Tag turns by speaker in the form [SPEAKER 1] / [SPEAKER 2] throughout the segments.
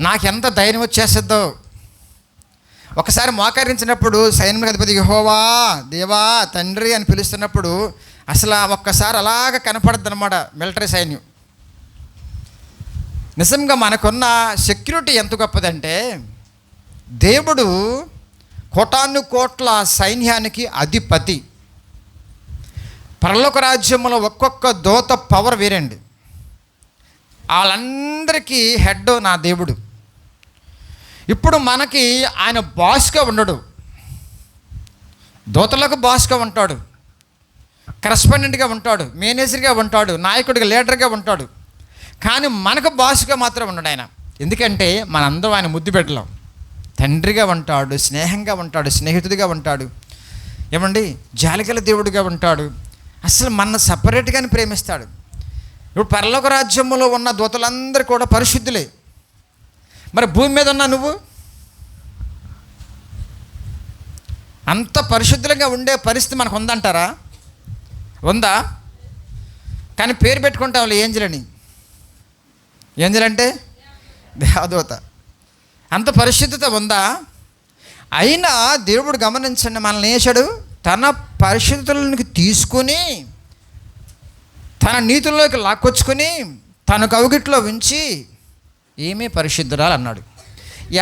[SPEAKER 1] నాకెంత ధైర్యం వచ్చేస్తుందో. ఒకసారి మోకరించినప్పుడు సైన్య అధిపతి యెహోవా దేవా తండ్రి అని పిలుస్తున్నప్పుడు అసలు ఒక్కసారి అలాగ కనపడద్దు అనమాట మిలిటరీ సైన్యం. నిజంగా మనకున్న సెక్యూరిటీ ఎంత గొప్పదంటే, దేవుడు కోటాను కోట్ల సైన్యానికి అధిపతి. పరలోక రాజ్యంలో ఒక్కొక్క దూత పవర్ వేరండి. వాళ్ళందరికీ హెడ్ నా దేవుడు. ఇప్పుడు మనకి ఆయన బాస్గా ఉండడు, దూతలకు బాస్గా ఉంటాడు, కరెస్పాండెంట్గా ఉంటాడు, మేనేజర్గా ఉంటాడు, నాయకుడిగా లీడర్గా ఉంటాడు. కానీ మనకు బాస్గా మాత్రం ఉండడు ఆయన. ఎందుకంటే మనందరం ఆయన ముద్దు పెట్టలేం. తండ్రిగా ఉంటాడు, స్నేహంగా ఉంటాడు, స్నేహితుడిగా ఉంటాడు, ఏమండి జాలిగల దేవుడిగా ఉంటాడు. అసలు మన సపరేట్గానే ప్రేమిస్తాడు. ఇప్పుడు పరలోక రాజ్యంలో ఉన్న దూతలందరూ కూడా పరిశుద్ధులే. మరి భూమి మీద ఉన్నా నువ్వు అంత పరిశుద్ధంగా ఉండే పరిస్థితి మనకు ఉందంటారా? ఉందా? కానీ పేరు పెట్టుకుంటాం ఏంజల్ అని. ఏంజల్ అంటే దేవదూత. అంత పరిశుద్ధత ఉందా? అయినా దేవుడు గమనించండి, మనల్ని వేసాడు తన పరిశుద్ధతలకు తీసుకుని తన నీతుల్లోకి లాక్కొచ్చుకొని తన కౌగిట్లో ఉంచి ఏమీ పరిశుద్ధురాలు అన్నాడు.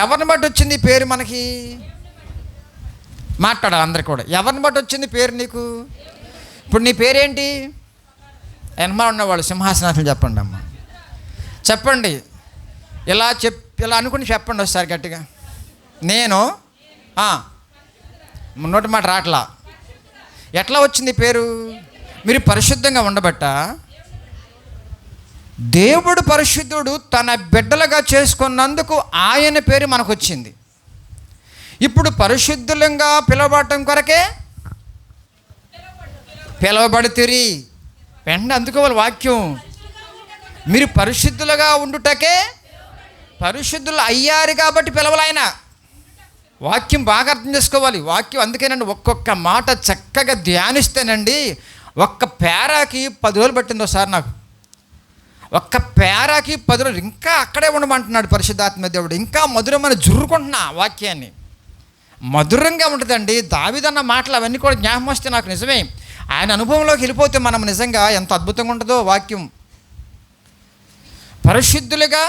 [SPEAKER 1] ఎవరిని బట్టి వచ్చింది పేరు మనకి? మాట్లాడాలి అందరు కూడా. ఎవరిని బట్టి వచ్చింది పేరు నీకు? ఇప్పుడు నీ పేరేంటి? ఎనమా ఉన్నవాళ్ళు సింహాసనాథులు చెప్పండి అమ్మ, చెప్పండి. ఇలా అనుకుని చెప్పండి ఒకసారి గట్టిగా. నేను నోటి మాట రాట్లా. ఎట్లా వచ్చింది పేరు? మీరు పరిశుద్ధంగా ఉండబట్టా. దేవుడు పరిశుద్ధుడు తన బిడ్డలుగా చేసుకున్నందుకు ఆయన పేరు మనకు వచ్చింది. ఇప్పుడు పరిశుద్ధులంగా పిలవబడటం కొరకే పిలవబడితిరి. వెంటనే అందుకోవాలి వాక్యం. మీరు పరిశుద్ధులుగా ఉండుటకే పరిశుద్ధులు అయ్యారు కాబట్టి పిలవలాయన. వాక్యం బాగా అర్థం చేసుకోవాలి. వాక్యం అందుకేనండి ఒక్కొక్క మాట చక్కగా ధ్యానిస్తేనండి ఒక్క పేరాకి 10 రోజులు పట్టింది ఒకసారి నాకు. ఒక్క పేరాకి 10 రోజులు ఇంకా అక్కడే ఉండమంటున్నాడు పరిశుద్ధాత్మ దేవుడు. ఇంకా మధురమైన జుర్రుకుంటున్నా వాక్యాన్ని. మధురంగా ఉంటుందండి. దావీదన్న మాటలు అవన్నీ కూడా జ్ఞాపకం వస్తే నాకు నిజమే. ఆయన అనుభవంలోకి వెళ్ళిపోతే మనం నిజంగా ఎంత అద్భుతంగా ఉంటుందో వాక్యం. పరిశుద్ధులుగా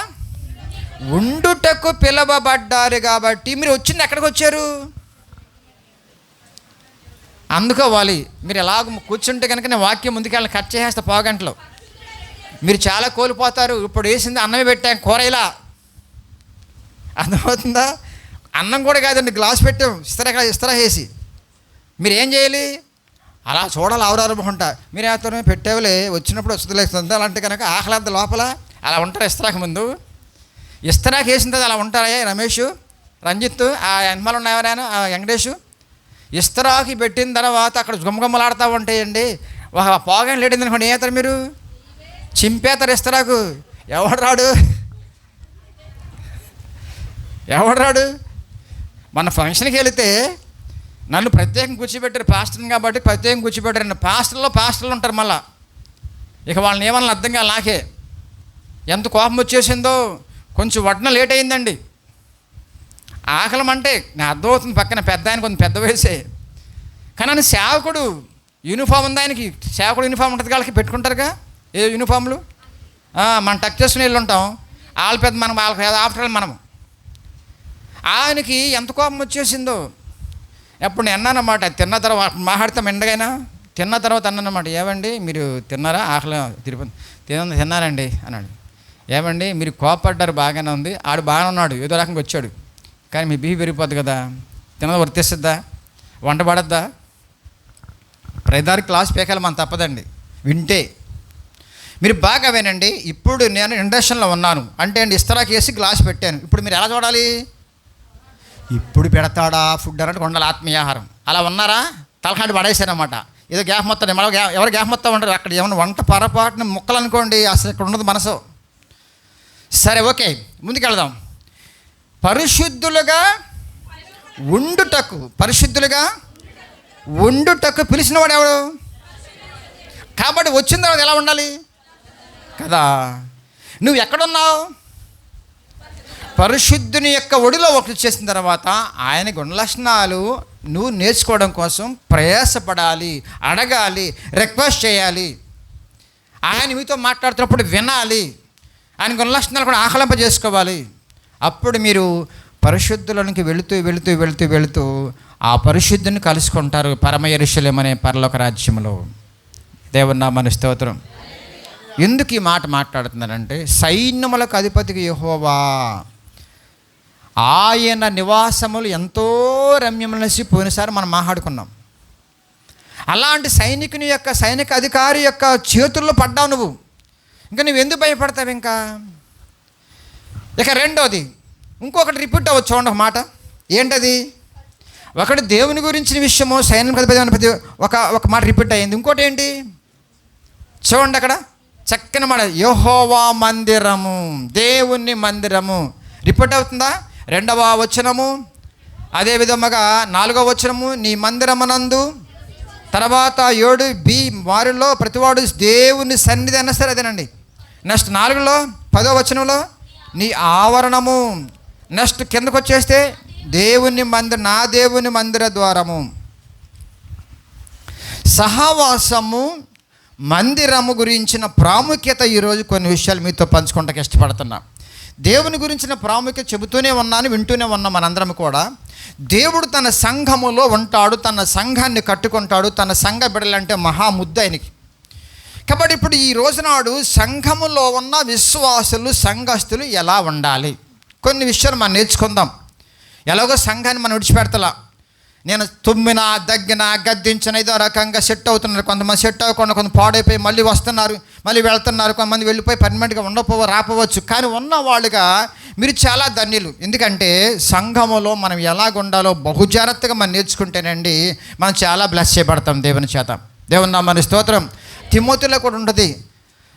[SPEAKER 1] ఉండుటకు పిలవబడ్డారు కాబట్టి మీరు వచ్చింది ఎక్కడికి వచ్చారు? అందుకోవాలి. మీరు ఎలాగ కూర్చుంటే కనుక నేను వాక్యం ముందుకెళ్ళి కట్ చేసేస్తా పావుగంటలో. మీరు చాలా కోల్పోతారు. ఇప్పుడు వేసింది అన్నమే పెట్టాం కూర ఇలా. అర్థమవుతుందా? అన్నం కూడా కాదండి, గ్లాస్ పెట్టాం ఇస్తరా వేసి. మీరు ఏం చేయాలి? అలా చూడాలి, ఆవరాలనుకుంటా. మీరు ఏతనే పెట్టేవలే వచ్చినప్పుడు వస్తుంది అలాంటి కనుక ఆహ్లాద లోపల అలా ఉంటారు. ఇస్తరాకు ముందు ఇస్తరాకు వేసిన తర్వాత అలా ఉంటారా రమేష్, రంజిత్, ఆ ఎన్మలు ఉన్నాయి ఎవరైనా, ఆ వెంకటేష్. ఇస్తరాకి పెట్టిన తర్వాత అక్కడ గుమ్మగుమ్మలాడుతూ ఉంటాయండి. ఒక పోగానే లేట్ అనుకోండి, ఏతారు మీరు చింపేతారు ఇస్తరాకు. ఎవడు రాడు. మన ఫంక్షన్కి వెళితే నన్ను ప్రత్యేకంగా కూర్చోబెట్టారు, పాస్టర్ని కాబట్టి ప్రత్యేకంగా కూర్చోబెట్టారు. పాస్టర్లు ఉంటారు మళ్ళా. ఇక వాళ్ళని ఏమన్నా అర్థం కాదు నాకే. ఎంత కోపం వచ్చేసిందో. కొంచెం వడ్న లేట్ అయిందండి. ఆకలం అంటే నా అర్థమవుతుంది. పక్కన పెద్ద ఆయన కొంచెం పెద్ద వయసే, కానీ ఆయన సేవకుడు. యూనిఫామ్ ఉంది ఆయనకి. సేవకుడు యూనిఫామ్ ఉంటుంది, వాళ్ళకి పెట్టుకుంటారుగా ఏ యూనిఫామ్లు. మనం టక్ చేసుకుని వెళ్ళి ఉంటాం. వాళ్ళ పెద్ద మనం వాళ్ళకి ఆఫ్టర్ ఆల్ మనము. ఆయనకి ఎంత కోపం వచ్చేసిందో. ఎప్పుడు నేను అన్నానమాట, తిన్న తర్వాత మాట్లాడతాం ఎండగైనా. తిన్న తర్వాత అన్నానమాట, ఏమండి మీరు తిన్నారా? ఆకలి తిన్నానండి అన్నాడు. ఏమండి మీరు కోపడ్డారు, బాగానే ఉంది. ఆడు బాగానే ఉన్నాడు, ఏదో రకంగా వచ్చాడు. కానీ మీ బిహేవియర్ పెరిగిపోద్ది కదా. తిన్నది వర్తిస్తుందా? వంట పడద్దా? ప్రతిదారి క్లాస్ పీకాలి మనం, తప్పదండి వింటే. మీరు బాగా వినండి. ఇప్పుడు నేను ఇండక్షన్లో ఉన్నాను అంటే అండి ఇస్తరాకి వేసి గ్లాస్ పెట్టాను. ఇప్పుడు మీరు ఎలా చూడాలి? ఇప్పుడు పెడతాడా ఫుడ్ అన్నట్టు ఉండాలి, ఆత్మీయాహారం. అలా ఉన్నారా? తలకాంటి పడేశారన్నమాట. ఏదో గ్యాప్ మొత్తం మళ్ళీ ఎవరు గ్యాప్ మొత్తం ఉంటారు. అక్కడ ఏమైనా వంట పొరపాటున ముక్కలు అనుకోండి, అసలు ఇక్కడ ఉండదు మనసు. సరే ఓకే, ముందుకెళ్దాం. పరిశుద్ధులుగా ఉండుటకు పిలిచినవాడు ఎవడు? కాబట్టి వచ్చిన తర్వాత ఎలా ఉండాలి కదా? నువ్వు ఎక్కడున్నావు? పరిశుద్ధుని యొక్క ఒడిలో ఒకటి చేసిన తర్వాత ఆయన గుణలక్షణాలు నువ్వు నేర్చుకోవడం కోసం ప్రయాసపడాలి, అడగాలి, రిక్వెస్ట్ చేయాలి. ఆయన మీతో మాట్లాడుతున్నప్పుడు వినాలి, ఆయన గుణలక్షణాలు కూడా ఆకలింపజేసుకోవాలి. అప్పుడు మీరు పరిశుద్ధులకి వెళుతూ వెళుతూ వెళుతూ వెళుతూ ఆ పరిశుద్ధిని కలుసుకుంటారు పరమ యెరూషలేము అనే పరలోక రాజ్యంలో. దేవుని నామమునకు స్తోత్రం. ఎందుకు ఈ మాట మాట్లాడుతున్నానంటే, సైన్యములకు అధిపతికి యెహోవా, ఆయన నివాసములు ఎంతో రమ్యములసి పోయినసారి మనం మాట్లాడుకున్నాం. అలాంటి సైనిక అధికారి యొక్క చేతుల్లో పడ్డావు నువ్వు. ఇంకా నువ్వు ఎందుకు భయపడతావు? ఇక రెండోది ఇంకొకటి రిపీట్ అవ్వచ్చు. చూడండి ఒక మాట. ఏంటది? ఒకటి దేవుని గురించిన విషయము, సైనిక ఒక మాట రిపీట్ అయ్యింది. ఇంకోటి ఏంటి చూడండి అక్కడ, చక్కని మాట, యెహోవా మందిరము, దేవుని మందిరము రిపీట్ అవుతుందా? 2వ వచనము, అదేవిధముగా 4వ వచనము, నీ మందిరమునందు. తర్వాత 7b వారిలో ప్రతివాడు దేవుని సన్నిధి అన్నా సరే అదేనండి. నెక్స్ట్ 4లో 10వ వచనంలో నీ ఆవరణము. నెక్స్ట్ కిందకు వచ్చేస్తే నా దేవుని మందిర ద్వారము. సహవాసము, మందిరము గురించిన ప్రాముఖ్యత ఈరోజు కొన్ని విషయాలు మీతో పంచుకోవడానికి ఇష్టపడుతున్నా. దేవుని గురించిన ప్రాముఖ్యత చెబుతూనే ఉన్నాను, వింటూనే ఉన్నాం మనందరం కూడా. దేవుడు తన సంఘములో ఉంటాడు, తన సంఘాన్ని కట్టుకుంటాడు. తన సంఘ బిడ్డలంటే మహాముద్దు ఆయనకి. కాబట్టి ఇప్పుడు ఈ రోజునాడు సంఘములో ఉన్న విశ్వాసులు, సంఘస్థులు ఎలా ఉండాలి, కొన్ని విషయాలు మనం నేర్చుకుందాం. ఎలాగో సంఘాన్ని మనం విడిచిపెడతలా. నేను తుమ్మినా, దగ్గినా, గద్దించిన ఏదో రకంగా సెట్ అవుతున్నారు. కొంతమంది సెట్ అవ్వకుండా కొంత పాడైపోయి మళ్ళీ వస్తున్నారు, మళ్ళీ వెళ్తున్నారు. కొంతమంది వెళ్ళిపోయి పర్మనెంట్గా రాపోవచ్చు. కానీ ఉన్నవాళ్ళుగా మీరు చాలా ధన్యులు. ఎందుకంటే సంఘములో మనం ఎలాగ ఉండాలో బహు జాగ్రత్తగా మనం నేర్చుకుంటేనండి మనం చాలా బ్లెస్ చేయబడతాం దేవుని చేత. దేవుని నామమునకు స్తోత్రం. తిమోతిలో కూడా ఉంటుంది,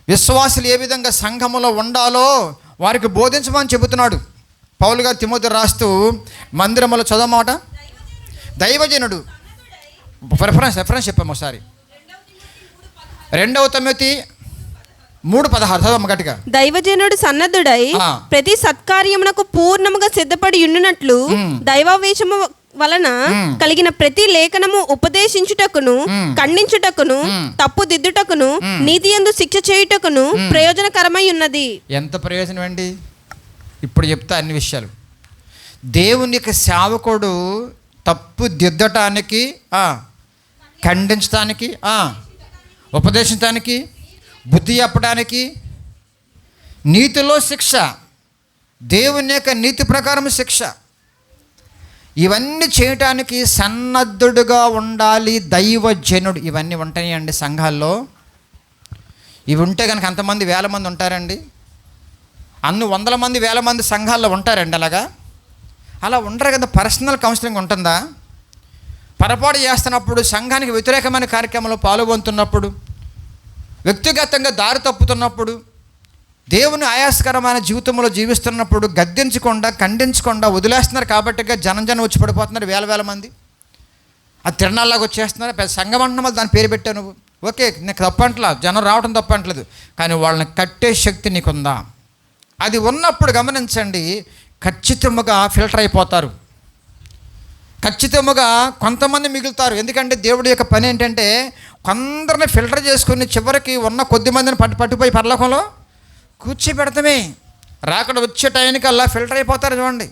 [SPEAKER 1] విశ్వాసులు ఏ విధంగా సంఘములో ఉండాలో వారికి బోధించమని చెబుతున్నాడు పౌలు గారు తిమోతి రాస్తూ. మందిరములో చదవమాట, దైవజనుడు రెఫరెన్స్ చెప్పాము ఒకసారి. 2వ తిమోతి 3:16 చదవమ్మ గట్టిగా.
[SPEAKER 2] దైవజనుడు సన్నద్ధుడై ప్రతి సత్కార్యమునకు పూర్ణముగా సిద్ధపడి ఉండునట్లు దైవావేశము వలన కలిగిన ప్రతి లేఖనము ఉపదేశించుటకును, ఖండించుటకును, తప్పు దిద్దుటకును, నీతియందు శిక్ష చేయుటకును ప్రయోజనకరమై ఉన్నది. ఎంత
[SPEAKER 1] ప్రయోజనం అండి? ఇప్పుడు చెప్తా అన్ని విషయాలు. దేవుని యొక్క సేవకుడు తప్పు దిద్దటానికి, ఖండించడానికి, ఉపదేశించడానికి, బుద్ధి చెప్పడానికి, నీతిలో శిక్ష, దేవుని యొక్క నీతి ప్రకారం శిక్ష, ఇవన్నీ చేయటానికి సన్నద్ధుడుగా ఉండాలి దైవజనుడు. ఇవన్నీ ఉంటాయండి సంఘాల్లో. ఇవి ఉంటే కనుక అంతమంది 1000 మంది ఉంటారండి. అన్ని 100 మంది 1000 మంది సంఘాల్లో ఉంటారండి. అలా ఉండరు కదా. పర్సనల్ కౌన్సిలింగ్ ఉంటుందా? పొరపాటు చేస్తున్నప్పుడు, సంఘానికి వ్యతిరేకమైన కార్యక్రమంలో పాల్గొంటున్నప్పుడు, వ్యక్తిగతంగా దారి తప్పుతున్నప్పుడు, దేవుని ఆయాసకరమైన జీవితంలో జీవిస్తున్నప్పుడు గద్దించకుండా, ఖండించకుండా వదిలేస్తున్నారు. కాబట్టి జనం వచ్చి పడిపోతున్నారు 1000 మంది. అది తిరణాల్లాగా వచ్చేస్తున్నారు. పెద్ద సంఘం అంటున్నా దాని పేరు పెట్టావు నువ్వు. ఓకే, నీకు తప్పంటలా, జనం రావడం తప్పంటలేదు. కానీ వాళ్ళని కట్టే శక్తి నీకుందా? అది ఉన్నప్పుడు గమనించండి, ఖచ్చితంగా ఫిల్టర్ అయిపోతారు. ఖచ్చితంగా కొంతమంది మిగులుతారు. ఎందుకంటే దేవుడి యొక్క పని ఏంటంటే కొందరిని ఫిల్టర్ చేసుకుని చివరికి ఉన్న కొద్ది మందిని పట్టుపోయి పరలోకంలో కూర్చోబెడతామే. రాకడ వచ్చే టైంకి అలా ఫిల్టర్ అయిపోతారు. చూడండి,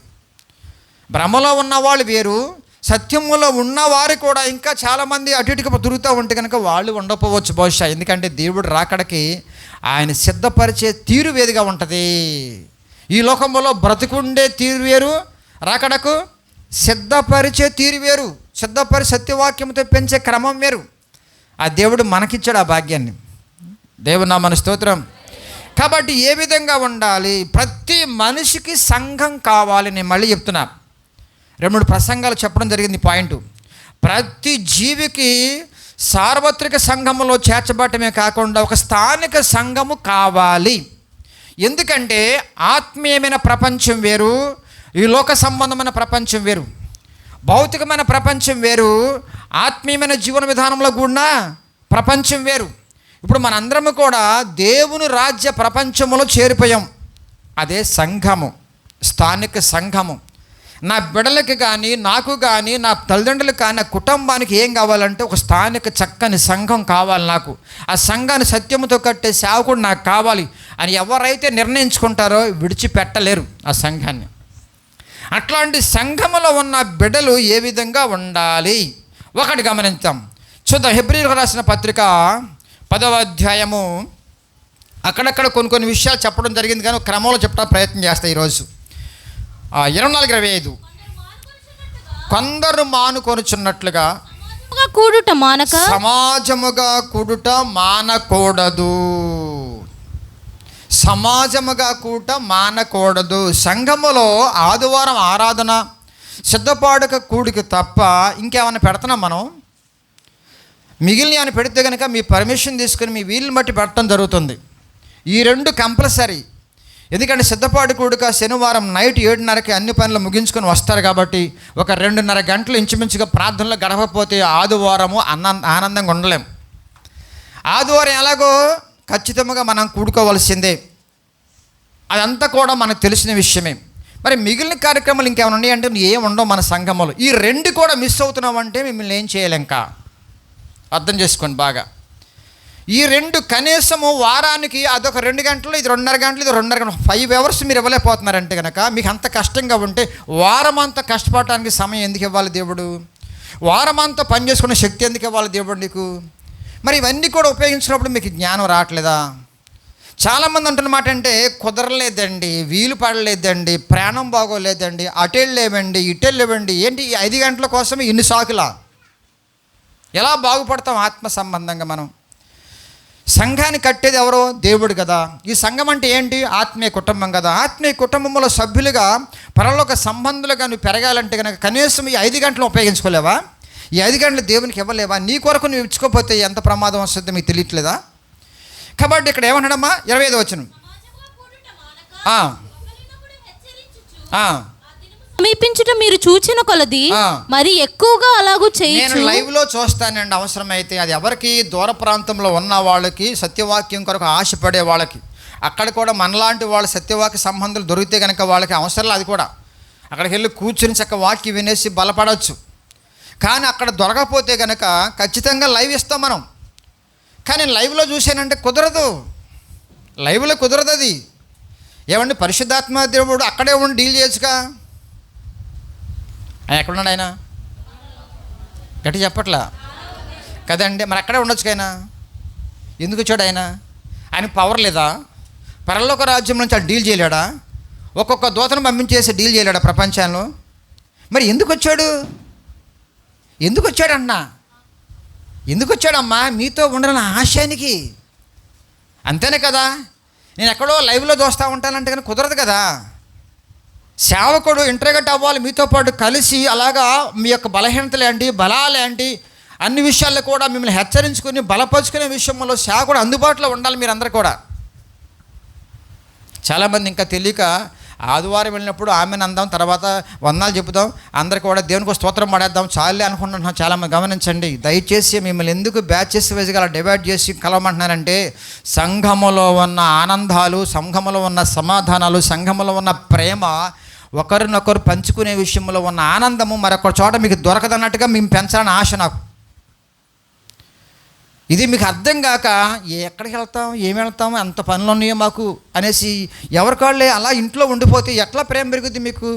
[SPEAKER 1] భ్రమలో ఉన్నవాళ్ళు వేరు, సత్యములో ఉన్నవారు కూడా ఇంకా చాలామంది అటు ఇటుకు తిరుగుతూ ఉంటే కనుక వాళ్ళు ఉండకపోవచ్చు బహుశా. ఎందుకంటే దేవుడు రాకడకి ఆయన సిద్ధపరిచే తీరు వేరుగా ఉంటుంది. ఈ లోకంలో బ్రతుకుండే తీరు వేరు, రాకడకు సిద్ధపరిచే తీరు వేరు. సిద్ధపరి సత్యవాక్యంతో పెంచే క్రమం వేరు. ఆ దేవుడు మనకిచ్చాడు ఆ భాగ్యాన్ని. దేవుని నామమునకు స్తోత్రం. కాబట్టి ఏ విధంగా ఉండాలి? ప్రతి మనిషికి సంఘం కావాలి. నేను మళ్ళీ చెప్తున్నా, 2-3 ప్రసంగాలు చెప్పడం జరిగింది పాయింట్. ప్రతి జీవికి సార్వత్రిక సంఘములో చేర్చబడటమే కాకుండా ఒక స్థానిక సంఘము కావాలి. ఎందుకంటే ఆత్మీయమైన ప్రపంచం వేరు, ఈ లోక సంబంధమైన ప్రపంచం వేరు, భౌతికమైన ప్రపంచం వేరు, ఆత్మీయమైన జీవన విధానంలో కూడిన ప్రపంచం వేరు. ఇప్పుడు మనందరము కూడా దేవుని రాజ్య ప్రపంచంలో చేరిపోయాం. అదే సంఘము. స్థానిక సంఘము. నా బిడ్డలకి కానీ, నాకు కానీ, నా తల్లిదండ్రులకు కానీ, నా కుటుంబానికి ఏం కావాలంటే ఒక స్థానిక చక్కని సంఘం కావాలి నాకు. ఆ సంఘాన్ని సత్యముతో కట్టే సేవకుడు నాకు కావాలి అని ఎవరైతే నిర్ణయించుకుంటారో విడిచిపెట్టలేరు ఆ సంఘాన్ని. అట్లాంటి సంఘములో ఉన్న బిడ్డలు ఏ విధంగా ఉండాలి ఒకటి గమనించాం. చూద్దాం. హెబ్రీయులకు రాసిన పత్రిక 10వ అధ్యాయము. అక్కడక్కడ కొన్ని విషయాలు చెప్పడం జరిగింది, కానీ క్రమంలో చెప్పడానికి ప్రయత్నం చేస్తాయి ఈరోజు. 24:25 కొందరు మానుకొనుచున్నట్లుగా సమాజముగా కూడుట మానకూడదు. సమాజముగా కూట మానకూడదు. సంఘములో ఆదివారం ఆరాధన, సిద్ధపాడుక కూడిక తప్ప ఇంకేమైనా పెడుతున్నాం మనం? మిగిలిన ఏమైనా పెడితే కనుక మీ పర్మిషన్ తీసుకుని మీ వీలుని బట్టి పెట్టడం జరుగుతుంది. ఈ రెండు కంపల్సరీ. ఎందుకంటే సిద్ధపాటు కూడిక శనివారం నైట్ 7:30కి అన్ని పనులు ముగించుకొని వస్తారు కాబట్టి ఒక 2:30 గంటలు ఇంచుమించుగా ప్రార్థనలో గడపకపోతే ఆదివారము ఆనందంగా ఉండలేం. ఆదివారం ఎలాగో ఖచ్చితంగా మనం కూడుకోవాల్సిందే, అదంతా కూడా మనకు తెలిసిన విషయమే. మరి మిగిలిన కార్యక్రమాలు ఇంకేమైనా ఉన్నాయంటే ఏం ఉండవు మన సంఘంలో. ఈ రెండు కూడా మిస్ అవుతున్నామంటే మిమ్మల్ని ఏం చేయలేం. ఇంకా అర్థం చేసుకోండి బాగా. ఈ రెండు కనీసము వారానికి అదొక 2 గంటలు, ఇది 2:30 గంటలు, ఇది 2:30 గంటలు, 5 అవర్స్ మీరు ఇవ్వలేకపోతున్నారంటే కనుక మీకు అంత కష్టంగా ఉంటే వారమంతా కష్టపడటానికి సమయం ఎందుకు ఇవ్వాలి దేవుడు? వారమంతా పని చేసుకునే శక్తి ఎందుకు ఇవ్వాలి దేవుడు నీకు? మరి ఇవన్నీ కూడా ఉపయోగించినప్పుడు మీకు జ్ఞానం రావట్లేదా? చాలామంది అంటున్నమాట అంటే కుదరలేదండి, వీలు పడలేదండి, ప్రాణం బాగోలేదండి, అటెళ్ళలేవండి, ఇటెళ్ళలేవండి. ఏంటి ఈ 5 గంటల కోసమే ఇన్ని సాకులా? ఎలా బాగుపడతాం ఆత్మ సంబంధంగా? మనం సంఘాన్ని కట్టేది ఎవరో? దేవుడు కదా. ఈ సంఘం అంటే ఏంటి? ఆత్మీయ కుటుంబం కదా. ఆత్మీయ కుటుంబంలో సభ్యులుగా పరలోక సంబంధులుగా నువ్వు పెరగాలంటే కనుక కనీసం ఈ 5 గంటలు ఉపయోగించుకోలేవా? ఈ 5 గంటలు దేవునికి ఇవ్వలేవా? నీ కొరకు నువ్వు ఇచ్చుకోకపోతే ఎంత ప్రమాదం వస్తుందో మీకు తెలియట్లేదా? కాబట్టి ఇక్కడ ఏమన్నాడమ్మా? 25వ వచనం.
[SPEAKER 3] సమీపించుట మీరు చూచిన కొలది మరి ఎక్కువగా అలాగూ చేయొచ్చు.
[SPEAKER 1] నేను లైవ్లో చూస్తానండి అవసరమైతే. అది ఎవరికి? దూర ప్రాంతంలో ఉన్న వాళ్ళకి, సత్యవాక్యం కొరకు ఆశపడే వాళ్ళకి. అక్కడ కూడా మనలాంటి వాళ్ళ సత్యవాక్య సంబంధాలు దొరికితే కనుక వాళ్ళకి అవసరం. అది కూడా అక్కడికి వెళ్ళి కూర్చుని చక్క వాక్యం వినేసి బలపడవచ్చు. కానీ అక్కడ దొరకకపోతే కనుక ఖచ్చితంగా లైవ్ ఇస్తాం మనం. కానీ లైవ్లో చూసానంటే కుదరదు, లైవ్లో కుదరదు అది. ఏమండి పరిశుద్ధాత్మ దేవుడు అక్కడే ఉండి డీల్ చేయొచ్చుగా. ఆయన ఎక్కడున్నాడు? ఆయన గట్టి చెప్పట్లా కదండి. మరి అక్కడే ఉండొచ్చు. ఆయన ఎందుకు వచ్చాడు? ఆయన పవర్ లేదా? పరలోక రాజ్యం నుంచి డీల్ చేయలేడా? ఒక్కొక్క దూతను పంపించేసి డీల్ చేయలేడా ప్రపంచంలో? మరి ఎందుకు వచ్చాడు? ఎందుకు వచ్చాడన్నా? ఎందుకు వచ్చాడమ్మా? మీతో ఉండాలని ఆశయానికి. అంతేనే కదా. నేను ఎక్కడో లైవ్లో చూస్తూ ఉంటానంటే కానీ కుదరదు కదా. సేవకుడు ఇంటర్గట్ అవ్వాలి మీతో పాటు కలిసి. అలాగా మీ యొక్క బలహీనతలేంటి, బలాలేంటి, అన్ని విషయాల్లో కూడా మిమ్మల్ని హెచ్చరించుకుని బలపరుచుకునే విషయంలో సేవకుడు అందుబాటులో ఉండాలి మీరందరూ కూడా. చాలామంది ఇంకా తెలియక ఆదివారం వెళ్ళినప్పుడు ఆమెను అందాం, తర్వాత వందనాలు చెబుదాం, అందరు కూడా దేవునికి స్తోత్రం పడేద్దాం, చాలే అనుకుంటున్నాం. చాలామంది గమనించండి, దయచేసి మిమ్మల్ని ఎందుకు బ్యాచెస్ వైజ్గా అలా డివైడ్ చేసి కలవమంటున్నారంటే సంఘములో ఉన్న ఆనందాలు, సంఘములో ఉన్న సమాధానాలు, సంఘములో ఉన్న ప్రేమ, ఒకరినొకరు పంచుకునే విషయంలో ఉన్న ఆనందము మరొక చోట మీకు దొరకదన్నట్టుగా మేము పెంచాలని ఆశ నాకు. ఇది మీకు అర్థం కాక ఎక్కడికి వెళ్తాం, ఏమి వెళ్తాం, అంత పనులు ఉన్నాయో మాకు అనేసి ఎవరికాళ్ళే అలా ఇంట్లో ఉండిపోతే ఎట్లా ప్రేమ పెరుగుద్ది మీకు?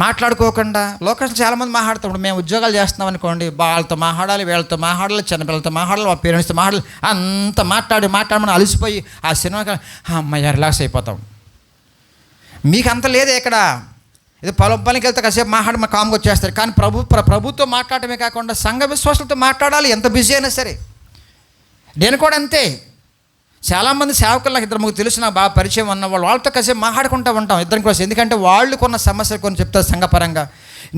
[SPEAKER 1] మాట్లాడుకోకుండా. లోకల్ చాలామంది మాట్లాడతాం. ఇప్పుడు మేము ఉద్యోగాలు చేస్తున్నాం అనుకోండి, వాళ్ళతో మాట్లాడాలి, వీళ్ళతో మాట్లాడాలి, చిన్నపిల్లలతో మాట్లాడాలి, మా పేరెంట్స్తో మాట్లాడాలి, అంత మాట్లాడమని అలసిపోయి ఆ సినిమాకి అమ్మయ్య రిలాక్స్ అయిపోతాం. మీకు అంత లేదే ఇక్కడ. ఇది పనికి వెళ్తే కాసేపు మాట్లాడి మా కామ్గా వచ్చేస్తారు. కానీ ప్రభుత్వం మాట్లాడటమే కాకుండా సంఘ విశ్వాసులతో మాట్లాడాలి ఎంత బిజీ అయినా సరే. నేను కూడా అంతే. చాలామంది సేవకులు నాకు 2-3 తెలుసు, నాకు బాగా పరిచయం ఉన్నవాళ్ళు, వాళ్ళతో కాసేపు మాట్లాడుకుంటూ ఉంటాం ఇద్దరం కోసం. ఎందుకంటే వాళ్ళు కొన్న సమస్యలు కొన్ని చెప్తారు సంఘపరంగా,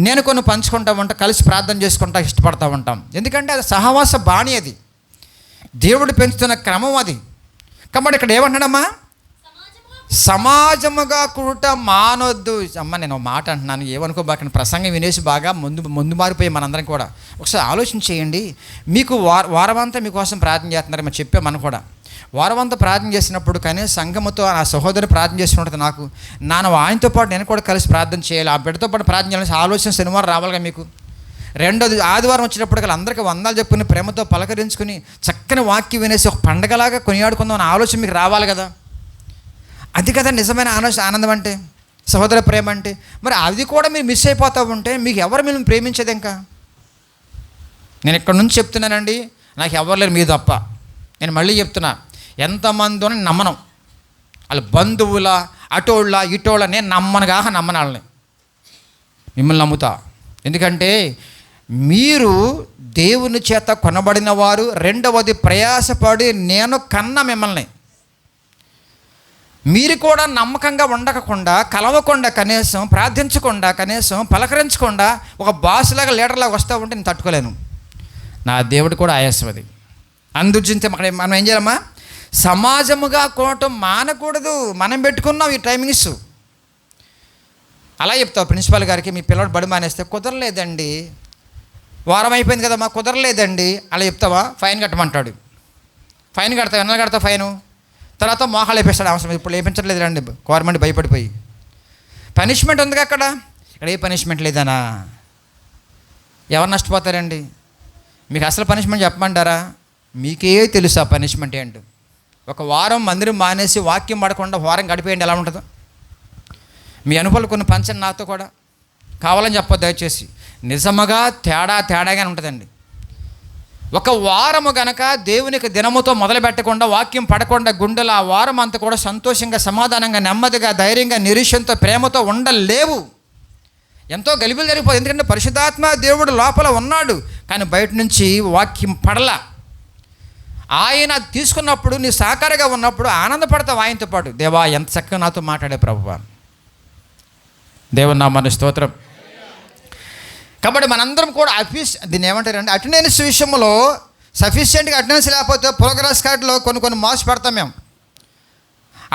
[SPEAKER 1] నేను కొన్ని పంచుకుంటూ ఉంటాం, కలిసి ప్రార్థన చేసుకుంటా ఇష్టపడతా ఉంటాం. ఎందుకంటే అది సహవాస బాణి, అది దేవుడు పెంచుతున్న క్రమం అది. కాబట్టి ఇక్కడ ఏమంటాడమ్మా? సమాజముగా కూడట మానొద్దు. అమ్మ నేను ఒక మాట అంటున్నాను, ఏమనుకోబాకండి. ప్రసంగం వినేసి బాగా ముందు మారిపోయి మనందరం కూడా ఒకసారి ఆలోచన చేయండి. మీకు వారమంతా మీకోసం ప్రార్థన చేస్తున్నారు, మేము చెప్పే మనం కూడా వారమంతా ప్రార్థన చేసినప్పుడు కానీ సంఘముతో ఆ సహోదరు ప్రార్థన చేసి ఉంటుంది. నాన్న ఆయనతో పాటు నేను కూడా కలిసి ప్రార్థన చేయాలి, ఆ బిడ్డతో పాటు ప్రార్థన చేయాలని ఆలోచన శనివారం రావాలిగా మీకు. రెండోది ఆదివారం వచ్చినప్పటికీ అందరికీ వందలు చెప్పుకుని ప్రేమతో పలకరించుకుని చక్కని వాక్యం వినేసి ఒక పండగలాగా కొనియాడుకుందాం అనే ఆలోచన మీకు రావాలి కదా. అది కదా నిజమైన ఆనందం అంటే, సహోదర ప్రేమ అంటే. మరి అది కూడా మీరు మిస్ అయిపోతూ ఉంటే మీకు ఎవరు మిమ్మల్ని ప్రేమించేది? ఇంకా నేను ఇక్కడ నుంచి చెప్తున్నానండి, నాకు ఎవరు లేరు మీ తప్ప. నేను మళ్ళీ చెప్తున్నా, ఎంతమంది అని నమ్మను. వాళ్ళ బంధువుల అటోళ్ళ ఇటోళ్ళ నేను నమ్మను వాళ్ళని. మిమ్మల్ని నమ్ముతా. ఎందుకంటే మీరు దేవుని చేత కొనబడిన వారు. రెండవది ప్రయాసపడి నేను కన్న మిమ్మల్ని. మీరు కూడా నమ్మకంగా ఉండకుండా, కలవకుండా, కనీసం ప్రార్థించకుండా, కనీసం పలకరించకుండా ఒక బాసులాగా లీడర్లాగా వస్తూ ఉంటే నేను తట్టుకోలేను. నా దేవుడు కూడా ఆయాసం అది. అందుచింతే మనం ఏం చేయాలమ్మా? సమాజముగా కోవటం మానకూడదు. మనం పెట్టుకున్నాం ఈ టైమింగ్స్. అలా చెప్తావు ప్రిన్సిపాల్ గారికి, మీ పిల్లడు బడి మానేస్తే కుదరలేదండి, వారం అయిపోయింది కదమ్మా కుదరలేదండి అలా చెప్తావా? ఫైన్ కట్టమంటాడు. ఫైన్ కడతావు, ఎన్నో కడతావు ఫైను. తర్వాత మోహాలు వేపిస్తాడు. అవసరం ఇప్పుడు వేయించట్లేదు రండి, గవర్నమెంట్ భయపడిపోయి. పనిష్మెంట్ ఉందిగా అక్కడ, ఇక్కడ ఏ పనిష్మెంట్ లేదనా? ఎవరు నష్టపోతారండి? మీకు అసలు పనిష్మెంట్ చెప్పమంటారా? మీకే తెలుసు ఆ పనిష్మెంట్ ఏంటో. ఒక వారం మందిరం మానేసి వాక్యం పడకుండా వారం గడిపేయండి, ఎలా ఉంటుందో. మీ అనుభవాలు కొన్ని పంచండి నాతో కూడా, కావాలని చెప్పొద్దు దయచేసి. నిజముగా తేడాగానే ఉంటుందండి. ఒక వారము గనక దేవునికి దినముతో మొదలు పెట్టకుండా వాక్యం పడకుండా గుండెలు ఆ వారం అంతా కూడా సంతోషంగా, సమాధానంగా, నెమ్మదిగా, ధైర్యంగా, నిరీక్షణతో, ప్రేమతో ఉండలేవు. ఎంతో గలిబిలు జరిగిపోతుంది. ఎందుకంటే పరిశుద్ధాత్మ దేవుడు లోపల ఉన్నాడు, కానీ బయట నుంచి వాక్యం పడలా. ఆయన తీసుకున్నప్పుడు నీ సాకారగా ఉన్నప్పుడు ఆనందపడతావు ఆయనతో పాటు. దేవా ఎంత చక్కగా నాతో మాట్లాడే ప్రభువా, దేవుని నామమునకు స్తోత్రం. కాబట్టి మనందరం కూడా దీన్ని ఏమంటారంటే అటెండెన్స్ విషయంలో సఫిషియెంట్గా అటెండెన్స్ లేకపోతే ప్రోగ్రెస్ కార్డులో కొన్ని మార్క్స్ పెడతాం మేము.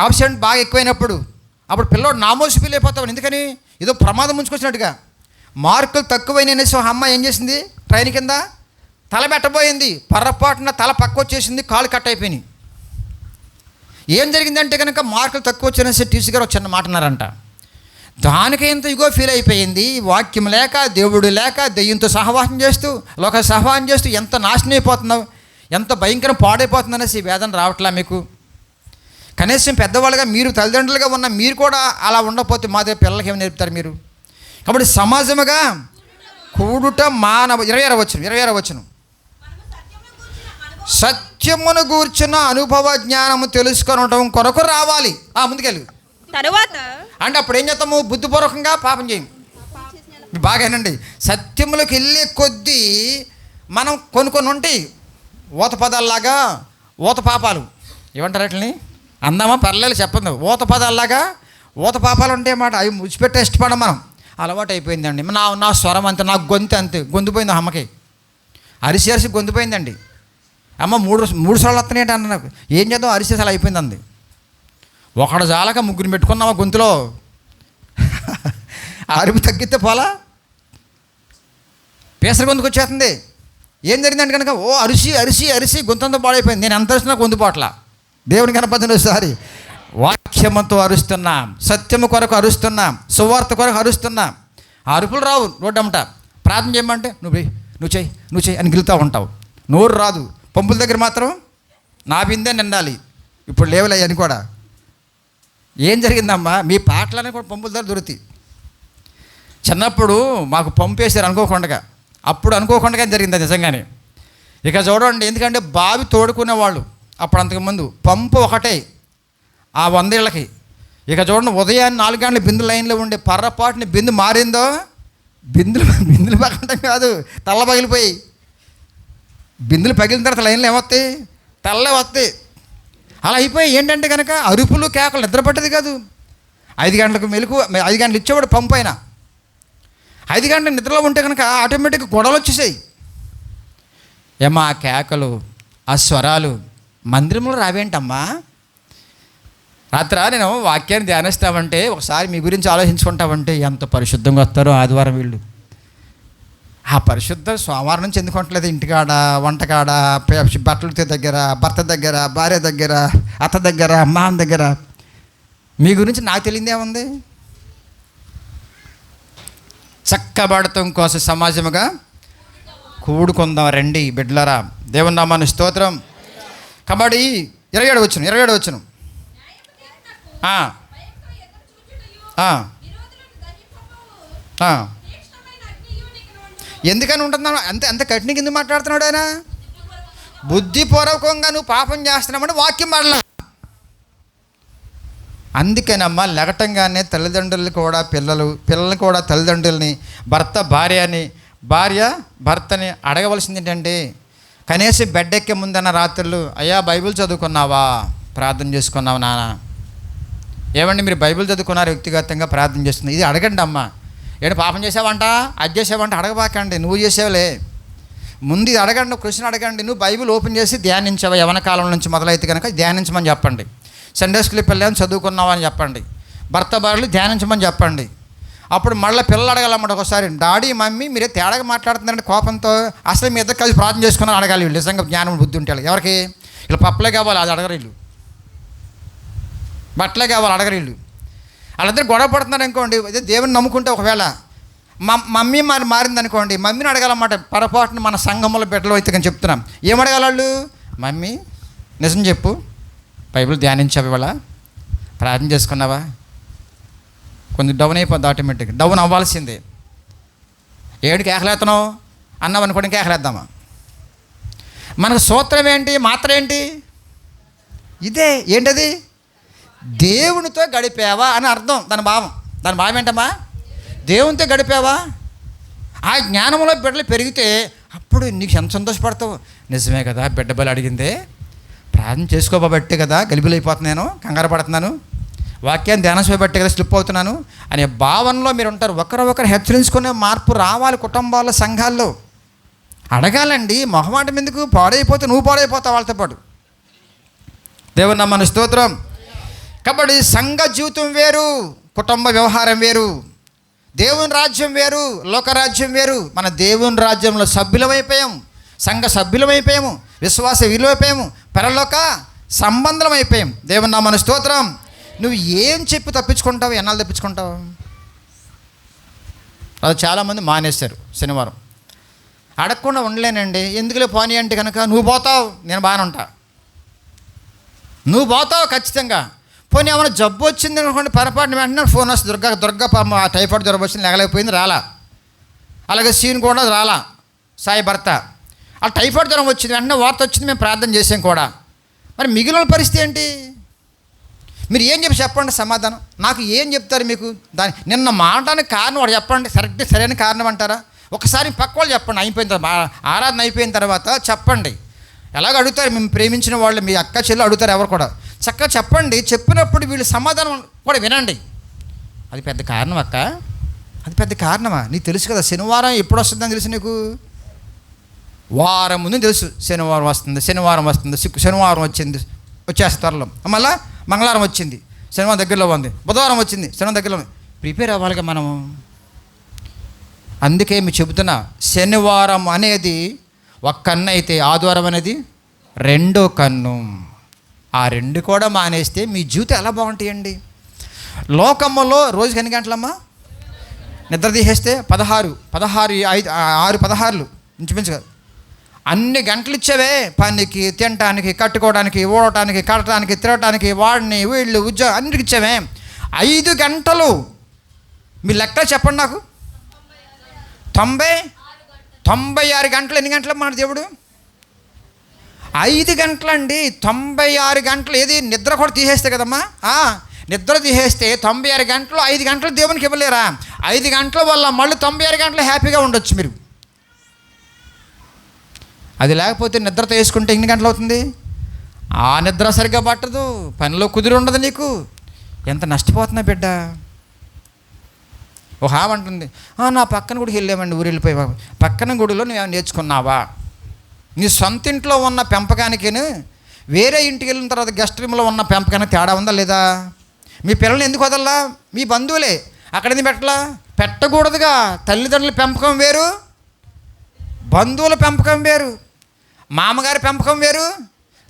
[SPEAKER 1] ఆబ్సెంట్ బాగా ఎక్కువైనప్పుడు అప్పుడు పిల్లోడు నామోసి ఫీల్ అయిపోతాం. ఎందుకని? ఏదో ప్రమాదం ముంచుకొచ్చినట్టుగా. మార్కులు తక్కువైననేసి ఒక అమ్మాయి ఏం చేసింది, ట్రైన్ కింద తల పెట్టబోయింది, పొరపాటున తల పక్క వచ్చేసింది, కాలు కట్ అయిపోయినాయి. ఏం జరిగిందంటే కనుక మార్కులు తక్కువ వచ్చేసి టీసీ గారు ఒక చిన్న మాట అన్నారంట. దానికి ఎంత ఇగో ఫీల్ అయిపోయింది. వాక్యం లేక, దేవుడు లేక, దెయ్యంతో సహవాసం చేస్తూ, లోక సహవాసం చేస్తూ ఎంత నాశనం అయిపోతున్నావు, ఎంత భయంకరం పాడైపోతుంది అనేసి వేదన రావట్లా మీకు? కనీసం పెద్దవాళ్ళుగా మీరు తల్లిదండ్రులుగా ఉన్న మీరు కూడా అలా ఉండకపోతే మా దగ్గర పిల్లలకి ఏమి నేర్పుతారు మీరు? కాబట్టి సమాజముగా కూడుట మానవ 26వ వచనం సత్యమును గూర్చిన అనుభవ జ్ఞానము తెలుసుకొనటం కొరకు రావాలి. ముందుకెళ్ళు.
[SPEAKER 2] తరువాత
[SPEAKER 1] అంటే అప్పుడు ఏం చేస్తాము? బుద్ధిపూర్వకంగా పాపం చేయం. బాగానండి. సత్యములకు వెళ్ళే కొద్దీ మనం కొన్ని ఉంటాయి ఊత పదాల్లాగా, ఊత పాపాలు ఏమంటారు వాటిని? అందామా పర్లేదు చెప్పండి. ఊత పదాల్లాగా ఊత పాపాలు ఉంటాయి అన్నమాట. అవి ముచ్చిపెట్టే ఇష్టపడం మనం. అలవాటు అయిపోయిందండి. నా స్వరం అంతే, నా గొంతు అంతే. గొంతుపోయింది అమ్మకి, అరిసి గొంతుపోయిందండి. అమ్మ మూడు సార్లు వస్తున్నాయి అన్న. నాకు ఏం చేద్దాం, అరిసేసి అలా అయిపోయింది అంది. ఒకడు చాలక ముగ్గురు పెట్టుకున్నామా గొంతులో. అరుపు తగ్గితే పోలా, పేసర గొంతుకు వచ్చేస్తుంది. ఏం జరిగిందంటే కనుక అరిసి గొంతంతా పాడైపోయింది. నేను ఎంత అరిసినా గొంతు పోట్ల. దేవుని కనపడుతుంది. ఒకసారి వాక్యమంతో అరుస్తున్నాం, సత్యము కొరకు అరుస్తున్నాం, సువార్త కొరకు అరుస్తున్నాం. ఆ అరుపులు రావు రోడ్డమ్మట. ప్రార్థన చేయమంటే నువ్వు చెయ్యి అని గిలుతూ ఉంటావు. నోరు రాదు. పంపుల దగ్గర మాత్రం నా బిందే నిండాలి. ఇప్పుడు లేవలే అని కూడా. ఏం జరిగిందమ్మా? మీ పాటలనే కూడా పంపుల దగ్గర దొరుకుతాయి. చిన్నప్పుడు మాకు పంపు వేసారు అనుకోకుండా. అప్పుడు అనుకోకుండా జరిగింది నిజంగానే. ఇక చూడండి, ఎందుకంటే బావి తోడుకునేవాళ్ళు అప్పుడు. అంతకుముందు పంపు ఒకటే ఆ 100 ఏళ్ళకి. ఇక చూడండి, ఉదయాన్నే 4 గంటల బిందు లైన్లో ఉండే పర్రపాటుని బిందు మారిందో, బిందులు పగలటం కాదు, తల్ల పగిలిపోయి. బిందులు పగిలిన తర్వాత లైన్లో ఏమొస్తాయి? తెల్లే వస్తాయి. అలా అయిపోయి ఏంటంటే కనుక అరుపులు కేకలు, నిద్ర పట్టేది కాదు. 5 గంటలకు మెలకు, 5 గంటలు ఇచ్చేవాడు పంపు అయినా. 5 గంటల నిద్రలో ఉంటే కనుక ఆటోమేటిక్గా గొడవలు వచ్చేసాయి. ఏమా ఆ కేకలు, ఆ స్వరాలు మందిరంలో రావేంటమ్మా? రాత్రి నేను వాక్యాన్ని ధ్యానిస్తామంటే ఒకసారి మీ గురించి ఆలోచించుకుంటామంటే ఎంత పరిశుద్ధంగా వస్తారో ఆదివారం వీళ్ళు. ఆ పరిశుద్ధ సోమవారం నుంచి ఎందుకు ఉండలేదు? ఇంటికాడ, వంటకాడ, బట్టల దగ్గర, భర్త దగ్గర, భార్య దగ్గర, అత్త దగ్గర, అమ్మ దగ్గర. మీ గురించి నాకు తెలియదేముంది? చక్కబడటం కోసం సమాజముగా కూడుకుందాం రండి బిడ్డలారా. దేవుని నామాన్ని స్తోత్రం. కాబట్టి 27 వచ్చును. ఎందుకని ఉంటున్నావు? అంత కఠిన కింద మాట్లాడుతున్నాడు ఆయన. బుద్ధిపూర్వకంగా నువ్వు పాపం చేస్తున్నామని వాక్యం మాడలా. అందుకేనమ్మా లెగటంగానే తల్లిదండ్రులు కూడా పిల్లలు కూడా తల్లిదండ్రులని, భార్య భర్తని అడగవలసింది ఏంటంటే, కనీసం బెడ్ ఎక్కే ముందన్న రాత్రులు, అయ్యా బైబిల్ చదువుకున్నావా, ప్రార్థన చేసుకున్నావా నాన్న? ఏమండి మీరు బైబిల్ చదువుకున్నారు, వ్యక్తిగతంగా ప్రార్థన చేస్తుంది, ఇది అడగండి అమ్మ. ఏంటి పాపం చేసావంట, అది చేసావంట అడగబాకండి, నువ్వు చేసావులే. ముందు ఇది అడగండి, క్వశ్చన్ అడగండి. నువ్వు బైబిల్ ఓపెన్ చేసి ధ్యానించావా? యవన కాలం నుంచి మొదలైతే కనుక ధ్యానించమని చెప్పండి. సండే స్కూల్కి వెళ్ళామని చదువుకున్నావా అని చెప్పండి. భర్త భార్యలు ధ్యానించమని చెప్పండి. అప్పుడు మళ్ళీ పిల్లలు అడగాలన్నమాట. ఒకసారి డాడీ మమ్మీ మీరే తేడాగా మాట్లాడుతున్నారంటే కోపంతో, అసలు మీ ఇద్దరు కలిసి ప్రార్థన చేసుకున్నాను అడగాలి వీళ్ళు. నిజంగా జ్ఞానం బుద్ధి ఉంటాయి. ఎవరికి? ఇలా పప్పులే కావాలి, అది అడగరు వీళ్ళు. బట్టలే కావాలి, అడగరు వీళ్ళు. వాళ్ళిద్దరు గొడవ పడుతున్నారు అనుకోండి, అదే దేవుని నమ్ముకుంటే ఒకవేళ మమ్మీ మారిందనుకోండి, మమ్మీని అడగాలన్నమాట. పొరపాటున మన సంఘంలో బిడ్డలు అయితే కానీ చెప్తున్నాం, ఏమడగాలి వాళ్ళు? మమ్మీ నిజం చెప్పు, బైబిల్ ధ్యానించావు, ఇవాళ ప్రార్థన చేసుకున్నావా? కొంచెం డౌన్ అయిపోద్ది, ఆటోమేటిక్గా డౌన్ అవ్వాల్సిందే. ఏడికి ఏకలేతనం అన్నావు అనుకోండి, ఇంకా ఏకలేద్దామా? మనకు సూత్రం ఏంటి, మాత్రం ఏంటి? ఇదే. ఏంటది? దేవునితో గడిపావా అని అర్థం. దాని భావం ఏంటమ్మా? దేవునితో గడిపావా? ఆ జ్ఞానంలో బిడ్డలు పెరిగితే అప్పుడు నీకు ఎంత సంతోషపడతావు. నిజమే కదా, బిడ్డ బలి అడిగిందే, ప్రార్థన చేసుకోబట్టే కదా గలిబిలైపోతున్నాను, కంగారు పడుతున్నాను, వాక్యాన్ని ధ్యానం చేయబట్టే కదా స్లిప్ అవుతున్నాను అనే భావనలో మీరు ఉంటారు. ఒకరు హెచ్చరించుకునే మార్పు రావాలి కుటుంబాల్లో, సంఘాల్లో. అడగాలండి, మొహమాటం ఎందుకు? పాడైపోతే నువ్వు పాడైపోతావు వాళ్ళతో పాటు. దేవుని నామమున స్తోత్రం. కాబట్టి సంఘ జీవితం వేరు, కుటుంబ వ్యవహారం వేరు, దేవుని రాజ్యం వేరు, లోకరాజ్యం వేరు. మన దేవుని రాజ్యంలో సభ్యులమైపోయాము, సంఘ సభ్యులమైపోయాము, విశ్వాస విలువైపోయాము, పరలోక సంబంధం అయిపోయాం. దేవుని నామమున స్తోత్రం. నువ్వు ఏం చెప్పి తప్పించుకుంటావు? ఎన్నాళ్ళు తప్పించుకుంటావు? అది చాలామంది మానేశారు. శనివారం అడగకుండా ఉండలేనండి, ఎందుకులే పోనీ అంటే కనుక, నువ్వు పోతావు నేను బాగానే ఉంటా, నువ్వు పోతావు ఖచ్చితంగా. పోనీ ఏమైనా జబ్బు వచ్చింది అనుకోండి, పొరపాటున వెంటనే ఫోన్ వస్తుంది, దుర్గా పాపం ఆ టైఫాయిడ్ జ్వరం వచ్చింది, లేగలేకపోయింది, రాలా. అలాగే సీన్ కూడా రాలా, సాయి భర్త. ఆ టైఫాయిడ్ జ్వరం వచ్చింది, వెంటనే వార్త వచ్చింది, మేము ప్రార్థన చేసాం కూడా. మరి మిగిలిన పరిస్థితి ఏంటి? మీరు ఏం చెప్పండి సమాధానం. నాకు ఏం చెప్తారు మీకు? నిన్న మాటానికి కారణం వాడు చెప్పండి, సరైన కారణం అంటారా? ఒకసారి పక్క వాళ్ళు చెప్పండి, అయిపోయిన తర్వాత, ఆరాధన అయిపోయిన తర్వాత చెప్పండి. ఎలాగ అడుగుతారు? మేము ప్రేమించిన వాళ్ళు, మీ అక్క చెల్లి అడుగుతారు, ఎవరు కూడా చక్కగా చెప్పండి. చెప్పినప్పుడు వీళ్ళు సమాధానం కూడా వినండి. అది పెద్ద కారణం అక్క, అది పెద్ద కారణమా? నీకు తెలుసు కదా శనివారం ఎప్పుడు వస్తుందని తెలుసు నీకు? వారం ముందు తెలుసు శనివారం వస్తుంది, శనివారం వచ్చింది, వచ్చేస్తా త్వరలో. మళ్ళీ మంగళవారం వచ్చింది, శనివారం దగ్గరలో ఉంది, బుధవారం వచ్చింది, శనివారం దగ్గరలో ఉంది. ప్రిపేర్ అవ్వాలిగా మనము. అందుకే మీరు చెబుతున్నా, శనివారం అనేది ఒక కన్ను అయితే ఆదివారం అనేది రెండో కన్ను. ఆ రెండు కూడా మానేస్తే మీ జీవితం ఎలా బాగుంటాయండి? లోకమ్మలో రోజుకి ఎన్ని గంటలమ్మా నిద్ర తీసేస్తే? 16 ఇంచుమించుగా అన్ని గంటలు ఇచ్చేవే పనికి, తినటానికి, కట్టుకోవడానికి, ఓడటానికి, కట్టడానికి, తిరగటానికి, వాడిని వీళ్ళు ఉద్యోగం అన్నిటికి ఇచ్చావే. 5 గంటలు మీ లెక్క చెప్పండి నాకు. 96 గంటలు ఎన్ని గంటలు మాట దేవుడు? 5 గంటలండి. 96 గంటలు ఏది? నిద్ర కూడా తీసేస్తే కదమ్మా. నిద్ర తీసేస్తే 96 గంటలు, 5 గంటలు దేవునికి ఇవ్వలేరా? 5 గంటల వల్ల మళ్ళీ 96 గంటలు హ్యాపీగా ఉండొచ్చు మీరు. అది లేకపోతే నిద్రతో వేసుకుంటే ఎన్ని గంటలు అవుతుంది? ఆ నిద్ర సరిగ్గా పట్టదు, పనిలో కుదిరి ఉండదు నీకు. ఎంత నష్టపోతున్నా బిడ్డ. ఓ అంటుంది, నా పక్కన గుడికి వెళ్ళామండి, ఊరు వెళ్ళిపోయి. పక్కన గుడిలో నువ్వేమైనా నేర్చుకున్నావా? నీ సొంత ఇంట్లో ఉన్న పెంపకానికి వేరే ఇంటికి వెళ్ళిన తర్వాత గెస్ట్ రూమ్లో ఉన్న పెంపకానికి తేడా ఉందా లేదా? మీ పిల్లల్ని ఎందుకు వదల్లా? మీ బంధువులే, అక్కడ ఎందుకు పెట్టలా? పెట్టకూడదుగా. తల్లిదండ్రుల పెంపకం వేరు, బంధువుల పెంపకం వేరు, మామగారి పెంపకం వేరు,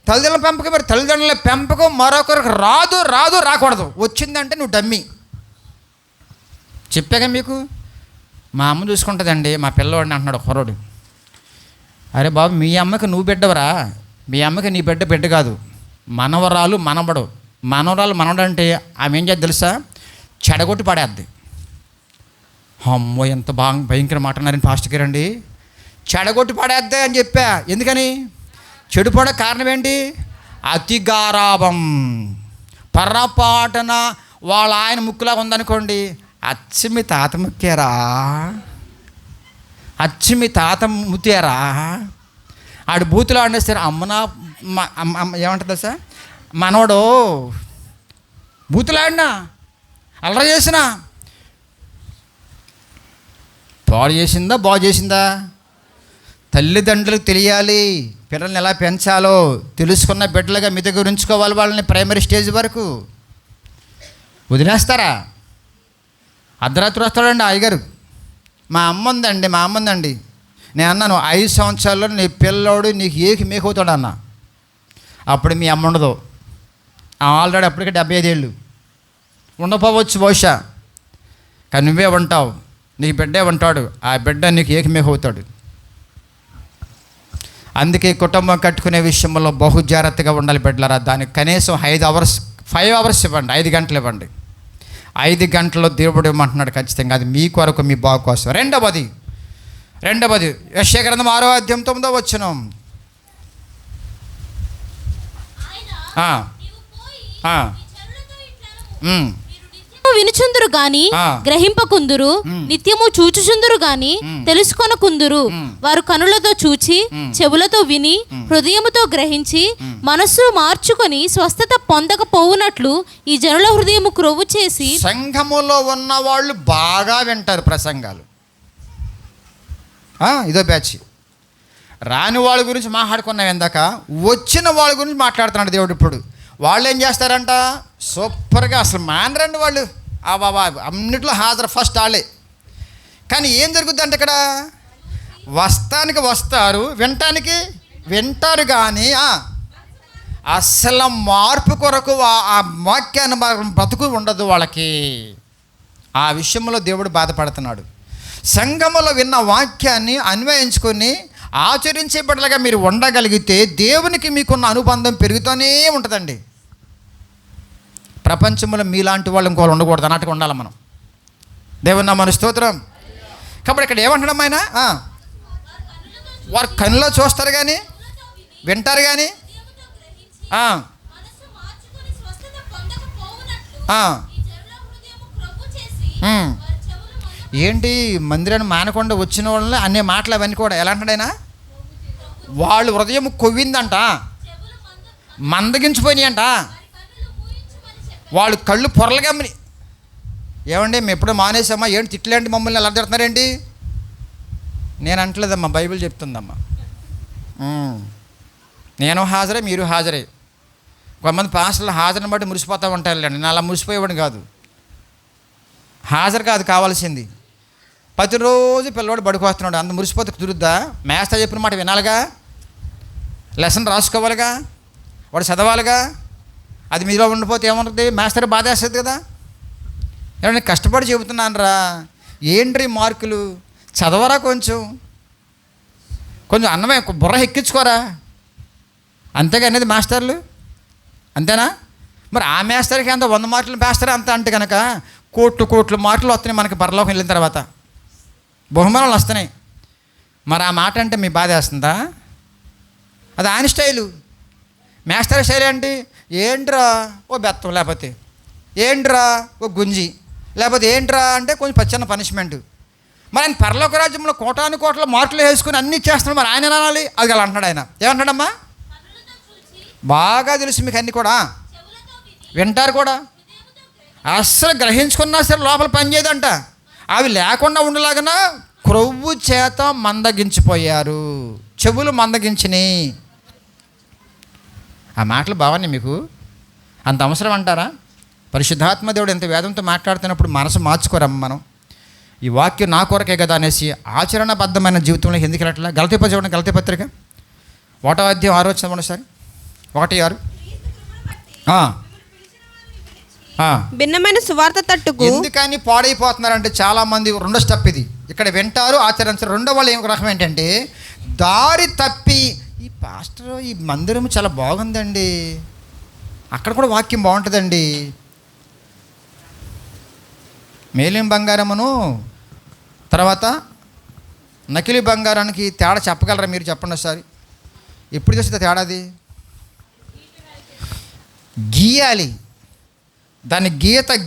[SPEAKER 1] తల్లిదండ్రుల పెంపకం వేరు. తల్లిదండ్రుల పెంపకం మరొకరికి రాకూడదు. వచ్చిందంటే నువ్వు డమ్మి. చెప్పాగా మీకు. మా అమ్మ చూసుకుంటుందండి, మా పిల్లవాడిని అంటున్నాడు కుర్రోడు. అరే బాబు, మీ అమ్మకి నువ్వు బిడ్డవరా? మీ అమ్మకి నీ బిడ్డ కాదు. మనవరాలు మనవడు. మనవరాలు మనవడు అంటే ఆమె ఏం చేద్ది తెలుసా? చెడగొట్టి పడేద్ది. అమ్మో, ఎంత బాగా భయంకర మాట అన్నారని పాస్టర్ గారు అండి. చెడగొట్టి పడేద్దే అని చెప్పా. ఎందుకని? చెడిపోవడం కారణం ఏంటి? అతి గారాభం. పొర్రపాటున వాళ్ళ ఆయన ముక్కులాగా ఉందనుకోండి, అచ్చి మీ తాత ముక్కారా, అచ్చి మీ తాత ముత్తారా, ఆడు బూతులు ఆడేస్తారు. అమ్మనా ఏమంటుంది సార్, మనోడు బూతులాడినా అల్లరి చేసినా బాగు చేసిందా? తల్లిదండ్రులకు తెలియాలి పిల్లల్ని ఎలా పెంచాలో. తెలుసుకున్న బిడ్డలుగా మీ దగ్గర ఉంచుకోవాలి వాళ్ళని ప్రైమరీ స్టేజ్ వరకు. వదిలేస్తారా? అర్ధరాత్రి వస్తాడండి అయ్యగారు, మా అమ్మ ఉందండి. నేను అన్నాను, 5 సంవత్సరాల్లో నీ పిల్లోడు నీకు ఏకి మేకవుతాడు అన్న. అప్పుడు మీ అమ్మ ఉండదు. ఆల్రెడీ అప్పటికే 75 ఏళ్ళు ఉండపోవచ్చు బహుశా, కానీ నువ్వే ఉంటావు, నీకు బిడ్డే ఉంటాడు. ఆ బిడ్డ నీకు ఏకి మేకవుతాడు. అందుకే కుటుంబం కట్టుకునే విషయంలో బహు జాగ్రత్తగా ఉండాలి బిడ్డలారా. దానికి కనీసం 5 అవర్స్ ఇవ్వండి, 5 గంటలు ఇవ్వండి. 5 గంటల్లో దేవుడు ఇవ్వమంటున్నాడు ఖచ్చితంగా. అది మీ కొరకు, మీ బాగు కోసం. రెండవది యెషయా గ్రంథం 6వ అధ్యాయం 9వ వచనం.
[SPEAKER 3] వినుచుందురు గాని గ్రహింపకుందురు, నిత్యము చూచుచుందురు గాని తెలుసుకొనకుందురు. వారు కనులతో చూచి, చెవులతో విని, హృదయముతో గ్రహించి, మనస్సు మార్చుకొని స్వస్థత పొందకపోవునట్లు ఈ జనుల హృదయము క్రొవ్వు చేసి.
[SPEAKER 1] సంఘములో ఉన్న వాళ్ళు బాగా వింటారు ప్రసంగాలు. ఇదో బ్యాచ్. రాని వాళ్ళ గురించి మాట్లాడుకున్నాం ఇందాక, వచ్చిన వాళ్ళ గురించి మాట్లాడుతున్నాడు దేవుడు ఇప్పుడు. వాళ్ళు ఏం చేస్తారంట? సూపర్గా అసలు మానరండి వాళ్ళు. బాబా అన్నిట్లో హాజరు ఫస్ట్ వాళ్ళే. కానీ ఏం జరుగుద్ది అంటే ఇక్కడ వస్తానికి వస్తారు, వినటానికి వింటారు, కానీ అసలు మార్పు కొరకు ఆ వాక్యాన్ని బ్రతుకు ఉండదు వాళ్ళకి. ఆ విషయంలో దేవుడు బాధపడుతున్నాడు. సంఘములో విన్న వాక్యాన్ని అన్వయించుకొని ఆచరించే బిడ్డలుగా మీరు ఉండగలిగితే దేవునికి మీకున్న అనుబంధం పెరుగుతూనే ఉంటుందండి. ప్రపంచంలో మీలాంటి వాళ్ళు ఇంకోళ్ళు ఉండకూడదు అన్నట్టుగా ఉండాలి మనం. దేవుని నామమున స్తోత్రం. కాబట్టి ఇక్కడ ఏమంటున్నాం ఆయన? వారు కన్నులో చూస్తారు కానీ వింటారు కానీ ఏంటి మందిరాన్ని మానకుండా వచ్చిన వాళ్ళని అనే మాటలు అవన్నీ కూడా ఎలా అంటాడు ఆయన? వాళ్ళు హృదయం కొవ్విందంట, మందగించిపోయినాయి అంట, వాళ్ళు కళ్ళు పొరలుగా. ఏమండి మేము ఎప్పుడో మానేసామా? ఏంటి తిట్లేంటి మమ్మల్ని ఎలా తిడుతున్నారేంటి? నేను అంటలేదమ్మా, బైబిల్ చెప్తుందమ్మా. నేను హాజరే, మీరు హాజరే. కొంతమంది పాస్టర్లు హాజరుని బట్టి మురిసిపోతూ ఉంటారు. నేను అలా మురిసిపోయేవాడిని కాదు. హాజరు కాదు కావాల్సింది. ప్రతిరోజు పిల్లవాడు బడికొస్తున్నాడు, అంత మురిసిపోతే కుదురుద్దా? మేస్తా చెప్పిన మాట వినాలిగా, లెసన్ రాసుకోవాలిగా, వాడు చదవాలిగా. అది మీలో ఉండిపోతే ఏముంటుంది? మేస్టర్ బాధ వేస్తుంది కదా. ఏమన్నా కష్టపడి చెబుతున్నాను రా, ఏంటి మార్కులు, చదవరా, కొంచెం అన్నమే బుర్ర ఎక్కించుకోరా, అంతేగా అనేది మాస్టర్లు. అంతేనా? మరి ఆ మేస్టర్కి అంత 100 మార్కులు మేస్టర్ అంత అంటే కనుక కోట్లు మార్కులు వస్తున్నాయి మనకి పరలోకం వెళ్ళిన తర్వాత, బహుమానాలు వస్తున్నాయి. మరి ఆ మాట అంటే మీ బాధ వేస్తుందా? అది ఆయన స్టైలు. మేస్టర్ స్టైల్ ఏంటి? ఏంట్రా ఓ బెత్తం, లేకపోతే ఏంట్రా ఓ గుంజి, లేకపోతే ఏంట్రా అంటే కొంచెం పచ్చన్న పనిష్మెంట్. మరి ఆయన పరలోక రాజ్యంలో కోట్ల మార్కులు వేసుకుని అన్నీ చేస్తున్నాడు. మరి ఆయన అనాలి, అది అలా అంటున్నాడు. ఆయన ఏమంటాడమ్మా? బాగా తెలుసు మీకు అన్నీ కూడా, వింటారు కూడా, అస్సలు గ్రహించుకున్నా సరే లోపల పనిచేయదంట. అవి లేకుండా ఉండలాగన క్రొవ్వు చేత మందగించిపోయారు, చెవులు మందగించినాయి. ఆ మాటలు బాగున్నాయి మీకు? అంత అవసరం అంటారా? పరిశుద్ధాత్మ దేవుడు ఎంత వేదంతో మాట్లాడుతున్నప్పుడు మనసు మార్చుకోరమ్మ మనం. ఈ వాక్యం నా కొరకే కదా అనేసి ఆచరణబద్ధమైన జీవితంలో ఎందుకు వెళ్ళట్లా? గలతీ పత్రిక 1వ అధ్యాయం 6వ వచనం సార్, 1:6.
[SPEAKER 2] భిన్నమైన సువార్త తట్టుకు
[SPEAKER 1] ఎందుకని పాడైపోతున్నారంటే చాలామంది రెండో స్టెప్ ఇది. ఇక్కడ వింటారు, ఆచరించారు. రెండో వాళ్ళు ఏం రకం ఏంటంటే దారి తప్పి, ఈ పాస్టర్ ఈ మందిరం చాలా బాగుందండి, అక్కడ కూడా వాక్యం బాగుంటుందండి, మేలిం బంగారమును తర్వాత నకిలీ బంగారానికి తేడా చెప్పగలరా మీరు? చెప్పండి ఒకసారి. ఎప్పుడు చూస్తే తేడాది? గీయాలి, దాన్ని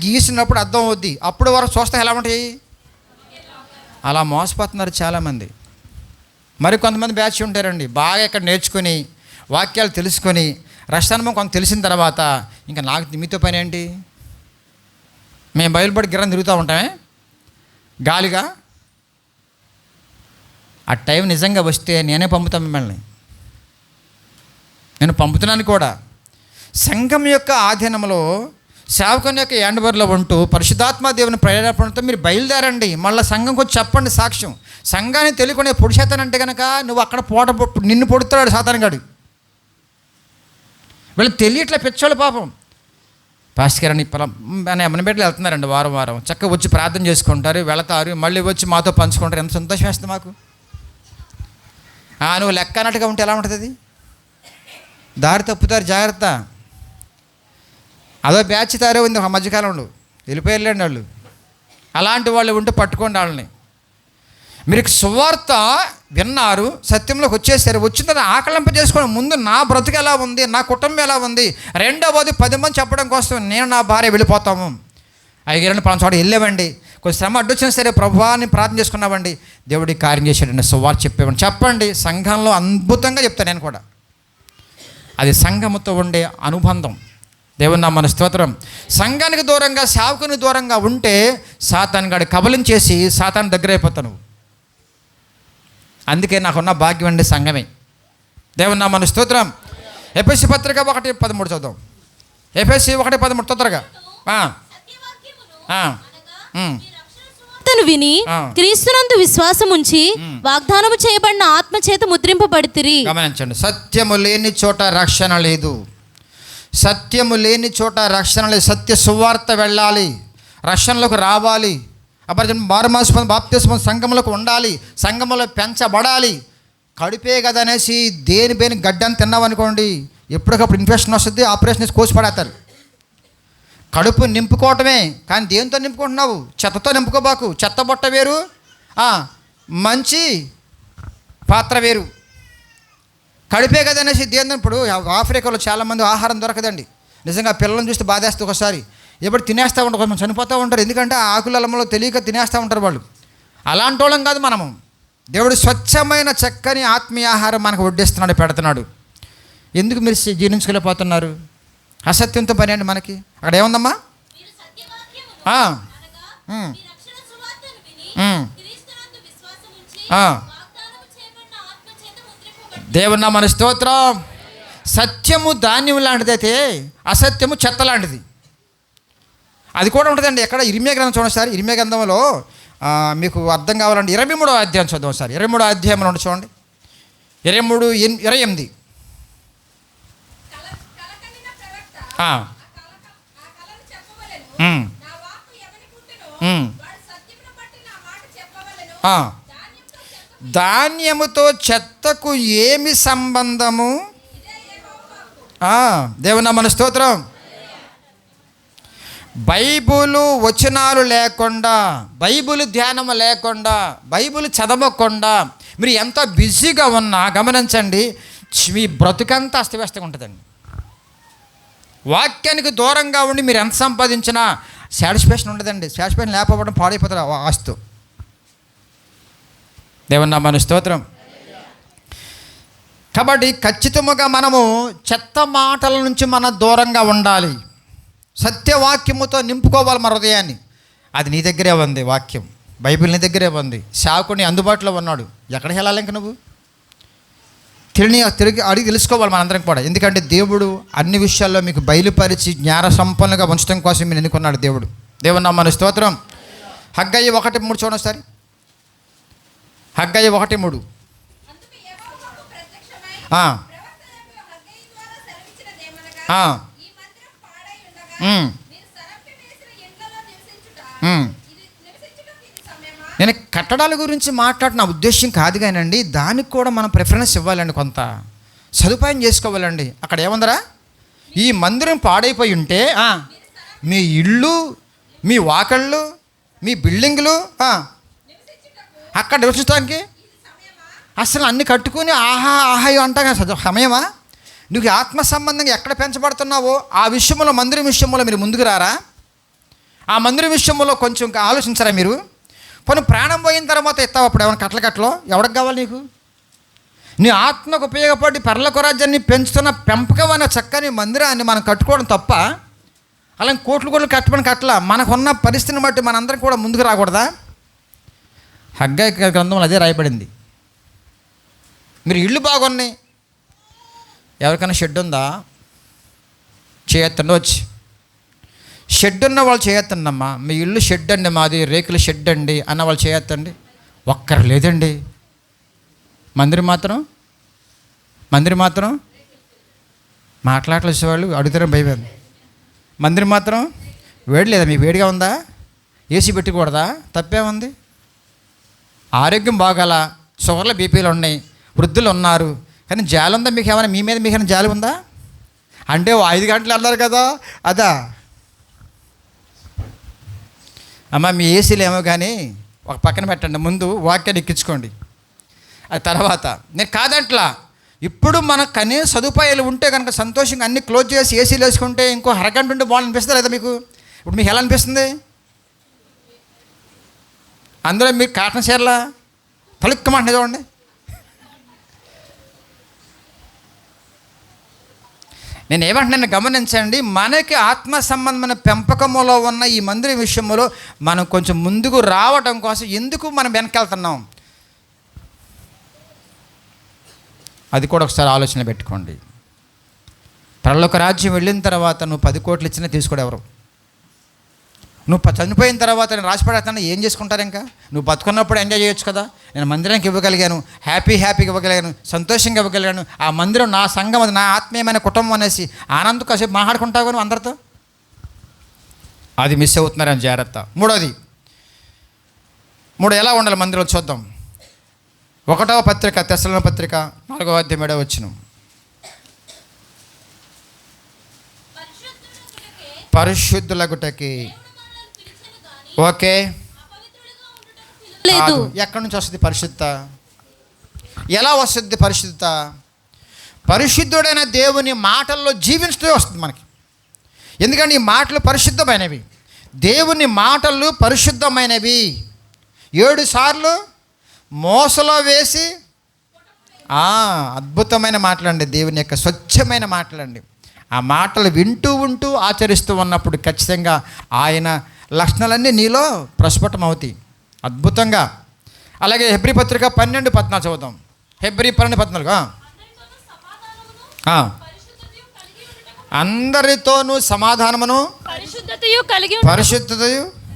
[SPEAKER 1] గీసినప్పుడు అర్థం అవుద్ది. అప్పుడు వరకు చూస్తే ఎలా ఉంటాయి? అలా మోసపోతున్నారు చాలామంది. మరి కొంతమంది బ్యాచ్ ఉంటారండి, బాగా ఇక్కడ నేర్చుకొని వాక్యాలు తెలుసుకొని రక్షణము కొంత తెలిసిన తర్వాత ఇంకా నాకు మీతో పని ఏంటి? మేము బయలుపడి గిర్రని తిరుగుతూ ఉంటామే గాలిగా. ఆ టైం నిజంగా వస్తే నేనే పంపుతాను మిమ్మల్ని, నేను పంపుతున్నాను కూడా. సంఘం యొక్క ఆధీనంలో సేవకుని యొక్క యాండబర్లో ఉంటూ పరిశుద్ధాత్మ దేవుని ప్రేరేపణతో మీరు బయలుదేరండి. మళ్ళీ సంఘంకి వచ్చి చెప్పండి సాక్ష్యం. సంఘాన్ని తెలియకుండా పొడి శాతానంటే కనుక నువ్వు అక్కడ నిన్ను పొడుతాడు సాతానుగాడు. వీళ్ళు తెలియట్లే పిచ్చోళ్ళు పాపం. పాస్టర్ గారు అని అమ్మనబెట్టలు వెళ్తున్నారండి, వారం చక్కగా వచ్చి ప్రార్థన చేసుకుంటారు, వెళతారు, మళ్ళీ వచ్చి మాతో పంచుకుంటారు. ఎంత సంతోషం వేస్తుంది మాకు. నువ్వు లెక్క అన్నట్టుగా ఉంటే ఎలా ఉంటుంది? అది దారి తప్పుతారు, జాగ్రత్త. అదో బ్యాచ్ తారే ఉంది ఒక మధ్యకాలంలో, వెళ్ళిపోయారులేండి వాళ్ళు. అలాంటి వాళ్ళు ఉంటే పట్టుకోండి వాళ్ళని. మీరు సువార్త విన్నారు, సత్యంలోకి వచ్చేసారు, వచ్చిన తర్వాత ఆకలింప చేసుకోండి. ముందు నా బ్రతుకు ఎలా ఉంది, నా కుటుంబం ఎలా ఉంది, రెండవది 10 మంది చెప్పడం కోసం నేను నా భార్య వెళ్ళిపోతాము. 5 పలానా చోట వెళ్ళామండి, కొంచెం శ్రమ అడ్డొచ్చినా సరే ప్రభువాన్ని ప్రార్థన చేసుకున్నామండి, దేవుడికి కార్యం చేశాడండి, సువార్త చెప్పేవాడిని చెప్పండి. సంఘంలో అద్భుతంగా చెప్తాను నేను కూడా. అది సంఘముతో ఉండే అనుబంధం. దేవుని నామమున స్తోత్రం. సంఘానికి దూరంగా సేవకునికి దూరంగా ఉంటే సాతాను గాడి కబలించేసి సాతాను దగ్గర అయిపోతావు నువ్వు. అందుకే నాకున్న భాగ్యం అండి సంఘమే. దేవుని నామమున స్తోత్రం. ఎఫెసీ పత్రిక 1:13 చదువుదాం. ఎఫెసీ 1:13 తొందరగా.
[SPEAKER 3] విని క్రీస్తునందు విశ్వాసం ఉంచి వాగ్దానము చేయబడిన ఆత్మ చేత ముద్రింపబడితిరి.
[SPEAKER 1] గమనించండి, సత్యము లేని చోట రక్షణ లేదు. సత్యము లేని చోట రక్షణ లేదు. సత్య సువార్త వెళ్ళాలి, రక్షణలోకి రావాలి. అప్పుడు మారుమాసం బాప్తిస్మం సంఘంలోకి ఉండాలి, సంఘంలో పెంచబడాలి. కడుపే కదా అనేసి దేనిపైన గడ్డని తిన్నామనుకోండి ఎప్పటికప్పుడు ఇన్ఫెక్షన్ వస్తుంది, ఆపరేషన్ కోసి పడేస్తారు. కడుపు నింపుకోవటమే, కానీ దేంతో నింపుకుంటున్నావు? చెత్తతో నింపుకోబాకు. చెత్త బొట్ట వేరు, మంచి పాత్ర వేరు. కడుపే కదా అనేసి దేని. ఇప్పుడు ఆఫ్రికాలో చాలామంది ఆహారం దొరకదండి. నిజంగా పిల్లలను చూస్తే బాధేస్తే ఒకసారి ఎప్పుడు తినేస్తూ ఉంటారు, కొంచెం చనిపోతూ ఉంటారు. ఎందుకంటే ఆ ఆకులమ్మలో తెలియక తినేస్తూ ఉంటారు వాళ్ళు. అలాంటి వాళ్ళం కాదు మనము. దేవుడు స్వచ్ఛమైన చక్కని ఆత్మీయ ఆహారం మనకు వడ్డిస్తున్నాడు, పెడుతున్నాడు. ఎందుకు మీరు జీర్ణించుకోలేకపోతున్నారు? అసత్యంతో పని అండి మనకి. అక్కడ ఏముందమ్మా? దేవుని నామమున స్తోత్రం. సత్యము ధాన్యం లాంటిదైతే అసత్యము చెత్త లాంటిది. అది కూడా ఉంటుందండి. ఎక్కడ? ఇర్మియా గ్రంథం చూడండి సార్. ఇర్మియా గ్రంథంలో మీకు అర్థం కావాలంటే 23వ అధ్యాయం చదువు సార్. 23వ అధ్యాయంలో ఉండి చూడండి. 23:28. ధాన్యముతో చెత్తకు ఏమి సంబంధము? దేవుని నామమున స్తోత్రం. బైబులు వచనాలు లేకుండా, బైబుల్ ధ్యానము లేకుండా, బైబుల్ చదవకుండా మీరు ఎంత బిజీగా ఉన్నా గమనించండి, మీ బ్రతుకంతా అస్తవ్యస్తంగా ఉంటుందండి. వాక్యానికి దూరంగా ఉండి మీరు ఎంత సంపాదించినా సాటిస్ఫాక్షన్ ఉండదండి. సాటిస్ఫాక్షన్ లేకపోవడం పాడైపోతారు ఆస్తు. దేవుని నామమున స్తోత్రం. కాబట్టి ఖచ్చితంగా మనము చెత్త మాటల నుంచి మనం దూరంగా ఉండాలి. సత్యవాక్యముతో నింపుకోవాలి మన హృదయాన్ని. అది నీ దగ్గరే ఉంది. వాక్యం బైబిల్ నీ దగ్గరే ఉంది. సేవకుని అందుబాటులో ఉన్నాడు. ఎక్కడికి వెళ్ళాలి ఇంక నువ్వు? తిరిగి అడిగి తెలుసుకోవాలి మనందరం కూడా. ఎందుకంటే దేవుడు అన్ని విషయాల్లో మీకు బయలుపరిచి జ్ఞాన సంపన్నుగా ఉంచడం కోసం మీరు ఎన్నుకున్నాడు దేవుడు. దేవుని నామమునకు స్తోత్రం. హగ్గయి 1:3 చూడండి ఒకసారి. హగ్గయి 1:3. నేను కట్టడాల గురించి మాట్లాడిన ఉద్దేశం కాదు కానండి, దానికి కూడా మనం ప్రిఫరెన్స్ ఇవ్వాలండి, కొంత సదుపాయం చేసుకోవాలండి. అక్కడ ఏముందరా, ఈ మందిరం పాడైపోయి ఉంటే మీ ఇళ్ళు, మీ వాకళ్ళు, మీ బిల్డింగులు అక్కడ నివసించడానికి అసలు అన్ని కట్టుకుని ఆహాయో అంటాగా సమయమా? నువ్వు ఆత్మ సంబంధంగా ఎక్కడ పెంచబడుతున్నావో ఆ విషయంలో, మందిరం విషయంలో మీరు ముందుకు రారా? ఆ మందిరం విషయంలో కొంచెం ఆలోచించరా మీరు? పోనీ ప్రాణం పోయిన తర్వాత ఎత్తావు అప్పుడు ఏమైనా కట్టలో ఎవరికి కావాలి నీకు? నీ ఆత్మకు ఉపయోగపడి పరలోక రాజ్యాన్ని పెంచుతున్న పెంపకమైన చక్కని మందిరాన్ని మనం కట్టుకోవడం తప్ప, అలాగే కోట్లు కట్టలా. మనకున్న పరిస్థితిని బట్టి మనందరం కూడా ముందుకు రాకూడదా? హగ్గయి గ్రంథంలో అదే రాయబడింది. మీరు ఇళ్ళు బాగున్నాయి, ఎవరికైనా షెడ్ ఉందా? చేయొత్తండి. వచ్చి షెడ్ ఉన్న వాళ్ళు చేయొత్తండమ్మా. మీ ఇల్లు షెడ్ అండి, మాది రేకుల షెడ్ అండి అన్న వాళ్ళు చేయొత్తండి. ఒక్కరు లేదండి. మందిరం మాత్రం మాట్లాడలేసే వాళ్ళు అడుగుతారు భయం. మందిరం మాత్రం వేడి లేదా? మీకు వేడిగా ఉందా? ఏసీ పెట్టకూడదా? తప్పేముంది? ఆరోగ్యం బాగాల, షుగర్లు బీపీలు ఉన్నాయి, వృద్ధులు ఉన్నారు, కానీ జాలి ఉందా మీకు? ఏమైనా మీ మీద మీకైనా జాలి ఉందా? అంటే 5 గంటలు అన్నారు కదా, అదా అమ్మ మీ ఏసీలు ఏమో కానీ ఒక పక్కన పెట్టండి, ముందు వాక్యాన్ని ఎక్కించుకోండి. అది తర్వాత. నేను కాదంట్లా, ఇప్పుడు మనకు కనీస సదుపాయాలు ఉంటే కనుక సంతోషంగా అన్నీ క్లోజ్ చేసి ఏసీలు వేసుకుంటే ఇంకో అరగంట ఉంటే బాగుంది అనిపిస్తుంది లేదా మీకు? ఇప్పుడు మీకు ఎలా అనిపిస్తుంది? అందులో మీరు కాటన్ చీరలా తలుక్కమంటే చూడండి. నేను ఏమంటున్నాను గమనించండి. మనకి ఆత్మ సంబంధమైన పెంపకములో ఉన్న ఈ మందిరం విషయంలో మనం కొంచెం ముందుకు రావడం కోసం ఎందుకు మనం వెనకెళ్తున్నాం? అది కూడా ఒకసారి ఆలోచన పెట్టుకోండి. పరలోక రాజ్యం వెళ్ళిన తర్వాత నువ్వు 10 కోట్లు ఇచ్చినా తీసుకోడు ఎవరు. నువ్వు చనిపోయిన తర్వాత నేను రాసిపడేస్తాను, ఏం చేసుకుంటారు? ఇంకా నువ్వు బతుకున్నప్పుడు ఎంజాయ్ చేయొచ్చు కదా. నేను మందిరానికి ఇవ్వగలిగాను, హ్యాపీగా ఇవ్వగలిగాను, సంతోషంగా ఇవ్వగలిగాను. ఆ మందిరం నా సంఘం, అది నా ఆత్మీయమైన కుటుంబం అనేసి ఆనందం కాసేపు మాట్లాడుకుంటావు నువ్వు అందరితో. అది మిస్ అవుతున్నారని జాగ్రత్త. మూడోది ఎలా ఉండాలి మందిరం చూద్దాం. 1వ పత్రిక తెస్సలోనిక పత్రిక 4వ అధ్యాయం 7వ వచనం. పరిశుద్ధులగుటకి. ఓకే, లేదు. ఎక్కడి నుంచి వస్తుంది పరిశుద్ధత? ఎలా వస్తుంది పరిశుద్ధత? పరిశుద్ధుడైన దేవుని మాటల్లో జీవించుతూ వస్తుంది మనకి. ఎందుకంటే ఈ మాటలు పరిశుద్ధమైనవి, దేవుని మాటలు పరిశుద్ధమైనవి. 7 సార్లు మోసలో వేసి అద్భుతమైన మాటలండి, దేవుని యొక్క స్వచ్ఛమైన మాటలండి. ఆ మాటలు వింటూ ఉంటూ ఆచరిస్తూ ఉన్నప్పుడు ఖచ్చితంగా ఆయన లక్షణాలన్నీ నీలో ప్రస్ఫుటం అవుతాయి అద్భుతంగా. అలాగే హెబ్రీ పత్రిక 12:14 చదువుతాం. హెబ్రీ 12:14. అందరితోనూ సమాధానమును పరిశుద్ధతయు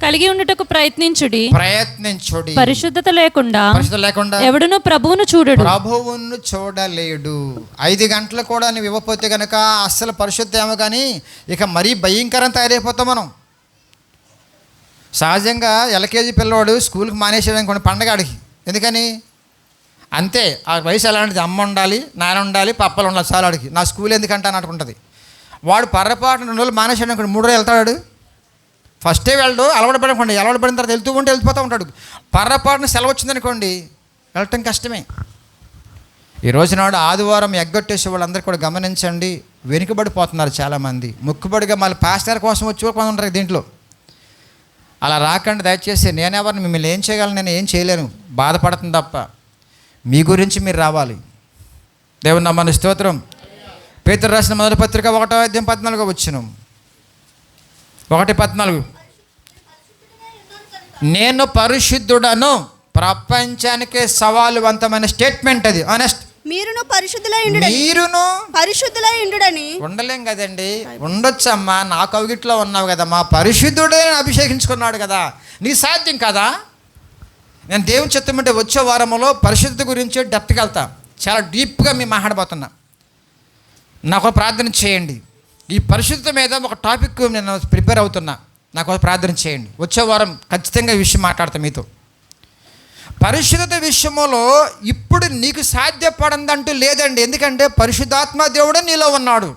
[SPEAKER 4] కలిగి ఉండుటకు ప్రయత్నించుడి. పరిశుద్ధత లేకుండా ఎవడును ప్రభువును
[SPEAKER 1] చూడలేడు. 5 గంటలు కూడా నువ్వు ఇవ్వకపోతే కనుక అస్సలు పరిశుద్ధ ఏమో కానీ ఇక మరీ భయంకరం తయారైపోతాం మనం. సహజంగా ఎల్కేజీ పిల్లవాడు స్కూల్కి మానేసేయడానికి కొన్ని పండగాడికి. ఎందుకని? అంతే, ఆ వయసు ఎలాంటిది, అమ్మ ఉండాలి, నాన్న ఉండాలి, పప్పలు ఉండాలి, చాలా ఆడికి. నా స్కూల్ ఎందుకంటే అని అనుకుంటుంది. వాడు పర్రపాటు 2 రోజులు మానేసేయడానికి 3 రోజులు వెళ్తాడు. ఫస్టే వెళ్ళడు, అలవాటు పడకుండా, అలవాటు పడిన తర్వాత వెళ్ళిపోతూ ఉంటాడు. పర్రపాటున సెలవు వచ్చిందనుకోండి వెళ్ళటం కష్టమే. ఈ రోజునాడు ఆదివారం ఎగ్గొట్టేసే వాళ్ళందరూ కూడా గమనించండి, వెనుకబడిపోతున్నారు చాలామంది. ముక్కుబడిగా మళ్ళీ పాస్టర్ కోసం వచ్చి కొంత ఉంటారు దీంట్లో. అలా రాకండి దయచేసి. నేనెవరిని, మిమ్మల్ని ఏం చేయగలను? నేను ఏం చేయలేను, బాధపడుతుంది తప్ప. మీ గురించి మీరు రావాలి. దేవుని నామమునకు స్తోత్రం. పేతురు రాసిన మొదటి పత్రిక 1వ అధ్యాయం 14వ వచనం. 1:14. నేను పరిశుద్ధుడను. ప్రపంచానికే సవాలువంతమైన స్టేట్మెంట్ అది. ఆనెస్ట్.
[SPEAKER 2] మీరును పరిశుద్ధులై ఉండుడని
[SPEAKER 1] ఉండలేం కదండి. ఉండొచ్చమ్మా, నా కవిగిట్లో ఉన్నావు కదమ్మా, పరిశుద్ధుడే అభిషేకించుకున్నాడు కదా, నీ సాధ్యం కదా. నేను దేవుని చిత్తం అంటే వచ్చే వారంలో పరిశుద్ధత గురించి డెప్త్కి వెళ్తా, చాలా డీప్గా మీ మాట్లాడబోతున్నా. నాకు ప్రార్థన చేయండి. ఈ పరిశుద్ధత మీద ఒక టాపిక్ నేను ప్రిపేర్ అవుతున్నా, నాకు ప్రార్థన చేయండి. వచ్చే వారం ఖచ్చితంగా ఈ విషయం మాట్లాడతాను మీతో. పరిశుద్ధత విషయంలో ఇప్పుడు నీకు సాధ్యపడందంటూ లేదండి. ఎందుకంటే పరిశుద్ధాత్మ దేవుడే నీలో ఉన్నాడు.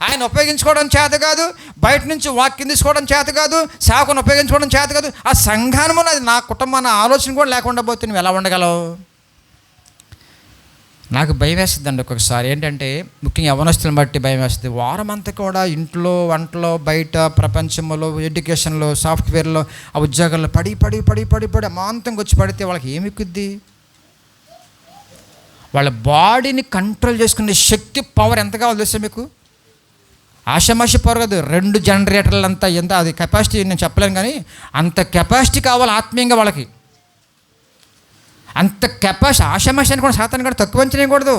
[SPEAKER 1] ఆయన ఉపయోగించుకోవడం చేత కాదు, బయట నుంచి వాక్యం తీసుకోవడం చేత కాదు, సేవకుని ఉపయోగించుకోవడం చేత కాదు. ఆ సంఘానము అది నా కుటుంబాన్ని ఆలోచన కూడా లేకుండా పోతే నువ్వు ఎలా ఉండగలవు? నాకు భయం వేస్తుందండి ఒక్కొక్కసారి. ఏంటంటే ముఖ్యంగా యవనస్తులను బట్టి భయం వేస్తుంది. వారం అంతా కూడా ఇంట్లో, వంటలో, బయట, ప్రపంచంలో, ఎడ్యుకేషన్లో, సాఫ్ట్వేర్లో, ఆ ఉద్యోగాల్లో పడి పడి పడి పడి పడి అమాంతంగా వచ్చి పడితే వాళ్ళకి ఏమి ఎక్కుద్ది? వాళ్ళ బాడీని కంట్రోల్ చేసుకునే శక్తి, పవర్ ఎంత కావాలో తెలుసా మీకు? ఆషామాషి పవర్ కాదు, 2 జనరేటర్లు అంతా ఎంత, అది కెపాసిటీ నేను చెప్పలేను, కానీ అంత కెపాసిటీ కావాలి ఆత్మీయంగా వాళ్ళకి. అంత కెపాసిటీ. ఆషామాషి అని కూడా సాతాన్ని కూడా తక్కువ అంచనేయకూడదు,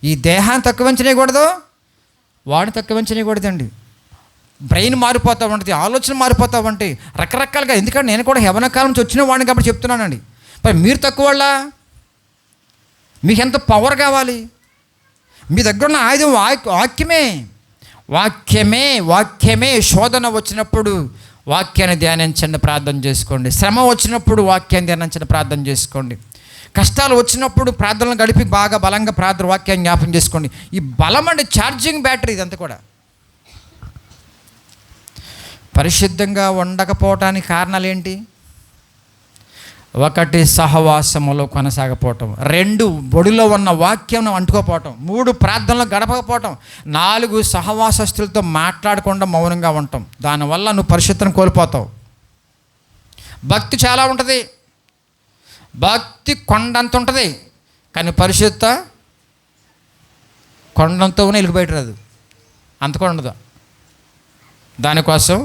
[SPEAKER 1] ఈ దేహాన్ని తక్కువ అంచనేయకూడదు, వాడిని తక్కువ అంచనేయకూడదండి. బ్రెయిన్ మారిపోతూ ఉంటుంది, ఆలోచన మారిపోతూ ఉంటాయి రకరకాలుగా. ఎందుకంటే నేను కూడా యవ్వన కాలం నుంచి వచ్చిన వాడిని కాబట్టి చెప్తున్నానండి. మరి మీరు తక్కువ వాళ్ళ? మీకు ఎంత పవర్ కావాలి? మీ దగ్గర ఉన్న ఆయుధం వాక్యమే. వాక్యమే వాక్యమే శోధన వచ్చినప్పుడు వాక్యాన్ని ధ్యానించండి, ప్రార్థన చేసుకోండి. శ్రమ వచ్చినప్పుడు వాక్యాన్ని ధ్యానించండి, ప్రార్థన చేసుకోండి. కష్టాలు వచ్చినప్పుడు ప్రార్థనలు గడిపి బాగా బలంగా ప్రార్థన వాక్యాన్ని జ్ఞాపకం చేసుకోండి. ఈ బలం అంటే ఛార్జింగ్ బ్యాటరీ ఇదంతా కూడా. పరిశుద్ధంగా ఉండకపోవటానికి కారణాలు ఏంటి? 1 సహవాసములో కొనసాగపోవటం, 2 బొడిలో ఉన్న వాక్యం అంటుకోపోవటం, 3 ప్రార్థనలు గడపకపోవటం, 4 సహవాసస్తులతో మాట్లాడకుండా మౌనంగా ఉండటం. దానివల్ల నువ్వు పరిశుద్ధతను కోల్పోతావు. భక్తి చాలా ఉంటుంది, భక్తి కొండంత ఉంటుంది, కానీ పరిశుద్ధత కొండంతోనే ఇల్లు బయట రాదు, అంత కూడా ఉండదు. దానికోసం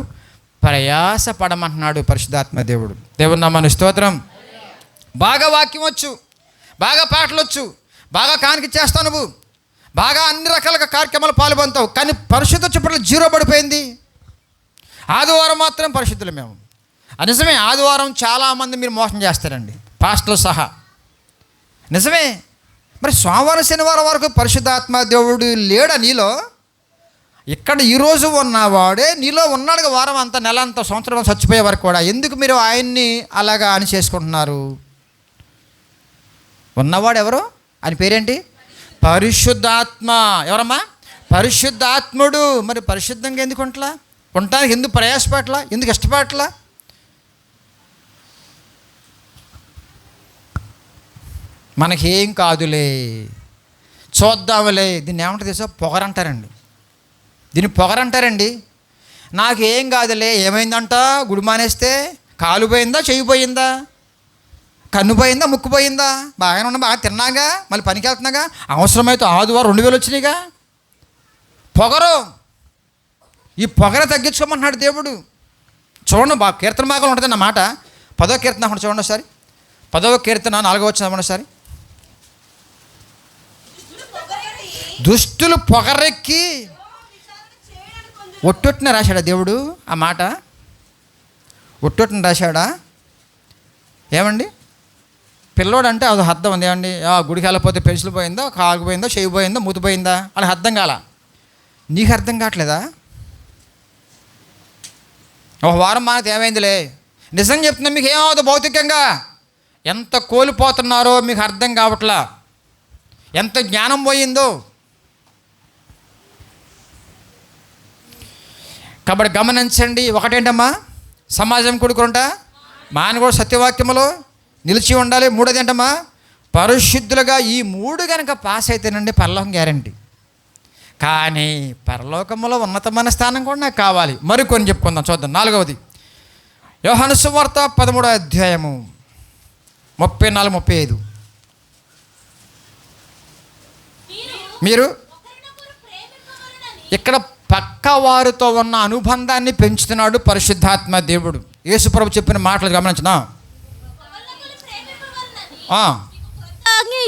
[SPEAKER 1] ప్రయాస పడమంటున్నాడు పరిశుద్ధాత్మ దేవుడు. దేవుని నామానికి స్తోత్రం. బాగా వాక్యం వచ్చు, బాగా పాటలు వచ్చు, బాగా కానికి చేస్తావు, నువ్వు బాగా అన్ని రకాలుగా కార్యక్రమాలు పాల్గొంటావు, కానీ పరిశుద్ధ చుట్టూ 0 పడిపోయింది. ఆదివారం మాత్రం పరిశుద్ధులు మేము. నిజమే, ఆదివారం చాలామంది మీరు మోసం చేస్తారండి, పాస్టర్లు సహా. నిజమే. మరి సోమవారం శనివారం వరకు పరిశుద్ధాత్మ దేవుడు లేడా నీలో? ఇక్కడ ఈరోజు ఉన్నవాడే నీలో ఉన్నాడుగా వారం అంతా, నెల అంతా, సంవత్సరం చచ్చిపోయే వరకు కూడా. ఎందుకు మీరు ఆయన్ని అలాగా అని చేసుకుంటున్నారు? ఉన్నవాడు ఎవరు? ఆయన పేరేంటి? పరిశుద్ధాత్మ. ఎవరమ్మా? పరిశుద్ధాత్ముడు. మరి పరిశుద్ధంగా ఎందుకు ఉంటలా? ఉండటానికి ఎందుకు ప్రయాసపట్లా? ఎందుకు ఇష్టపడట్లా? మనకేం కాదులే, చూద్దాములే. దీన్ని ఏమంటారు తెలుసా? పొగరంటారండి. దీన్ని పొగరంటారండి. నాకేం కాదులే. ఏమైందంట? గుడి మానేస్తే కాలు పోయిందా, చెయ్యి పోయిందా, కన్ను పోయిందా, ముక్కు పోయిందా? బాగానే ఉన్నా, బాగా తిన్నాగా, మళ్ళీ పనికి వెళ్తున్నాగా, అవసరమైతే ఆదివారం 2000 వచ్చినాయిగా. పొగరు. ఈ పొగర తగ్గించుకోమంటున్నాడు దేవుడు. చూడండి, బాగా కీర్తన భాగంలో ఉంటుంది అన్నమాట. 10వ కీర్తన చూడండి ఒకసారి. 10వ కీర్తన 4వ వచనం ఒకసారి. దుష్టులు పొగరెక్కి ఒట్టొట్టున రాశాడా దేవుడు ఆ మాట? ఒట్టొట్టున రాశాడా? ఏమండి, పిల్లోడు అంటే అది అర్థం ఉంది. ఏమండి, గుడికి వెళ్ళకపోతే పెన్సిల్ పోయిందా, కాలు పోయిందా, చెయ్యి పోయిందా, మూతి పోయిందా అని అర్థం కాల. నీకు అర్థం కావట్లేదా? ఒక వారం మానది ఏమైందిలే. నిజంగా చెప్తున్నా, మీకు ఏమవుతుంది భౌతికంగా? ఎంత కోల్పోతున్నారో మీకు అర్థం కావట్లా, ఎంత జ్ఞానం పోయిందో. కాబట్టి గమనించండి. ఒకటేంటమ్మా? సమాజం కూడుకుంటా, మానవ కూడా సత్యవాక్యములో నిలిచి ఉండాలి. 3వది ఏంటమ్మా? పరిశుద్ధులుగా. ఈ 3 కనుక పాస్ అయితేనండి పరలోకం గ్యారంటీ. కానీ పరలోకంలో ఉన్నతమైన స్థానం కూడా నాకు కావాలి. మరికొన్ని చెప్పుకుందాం, చూద్దాం. 4వది యోహాను సువార్త 13వ అధ్యాయము 34-35. మీరు ఇక్కడ పక్క వారితో ఉన్న అనుబంధాన్ని పెంచుతున్నాడు పరిశుద్ధాత్మ దేవుడు. యేసుప్రభు చెప్పిన మాటలు గమనించిన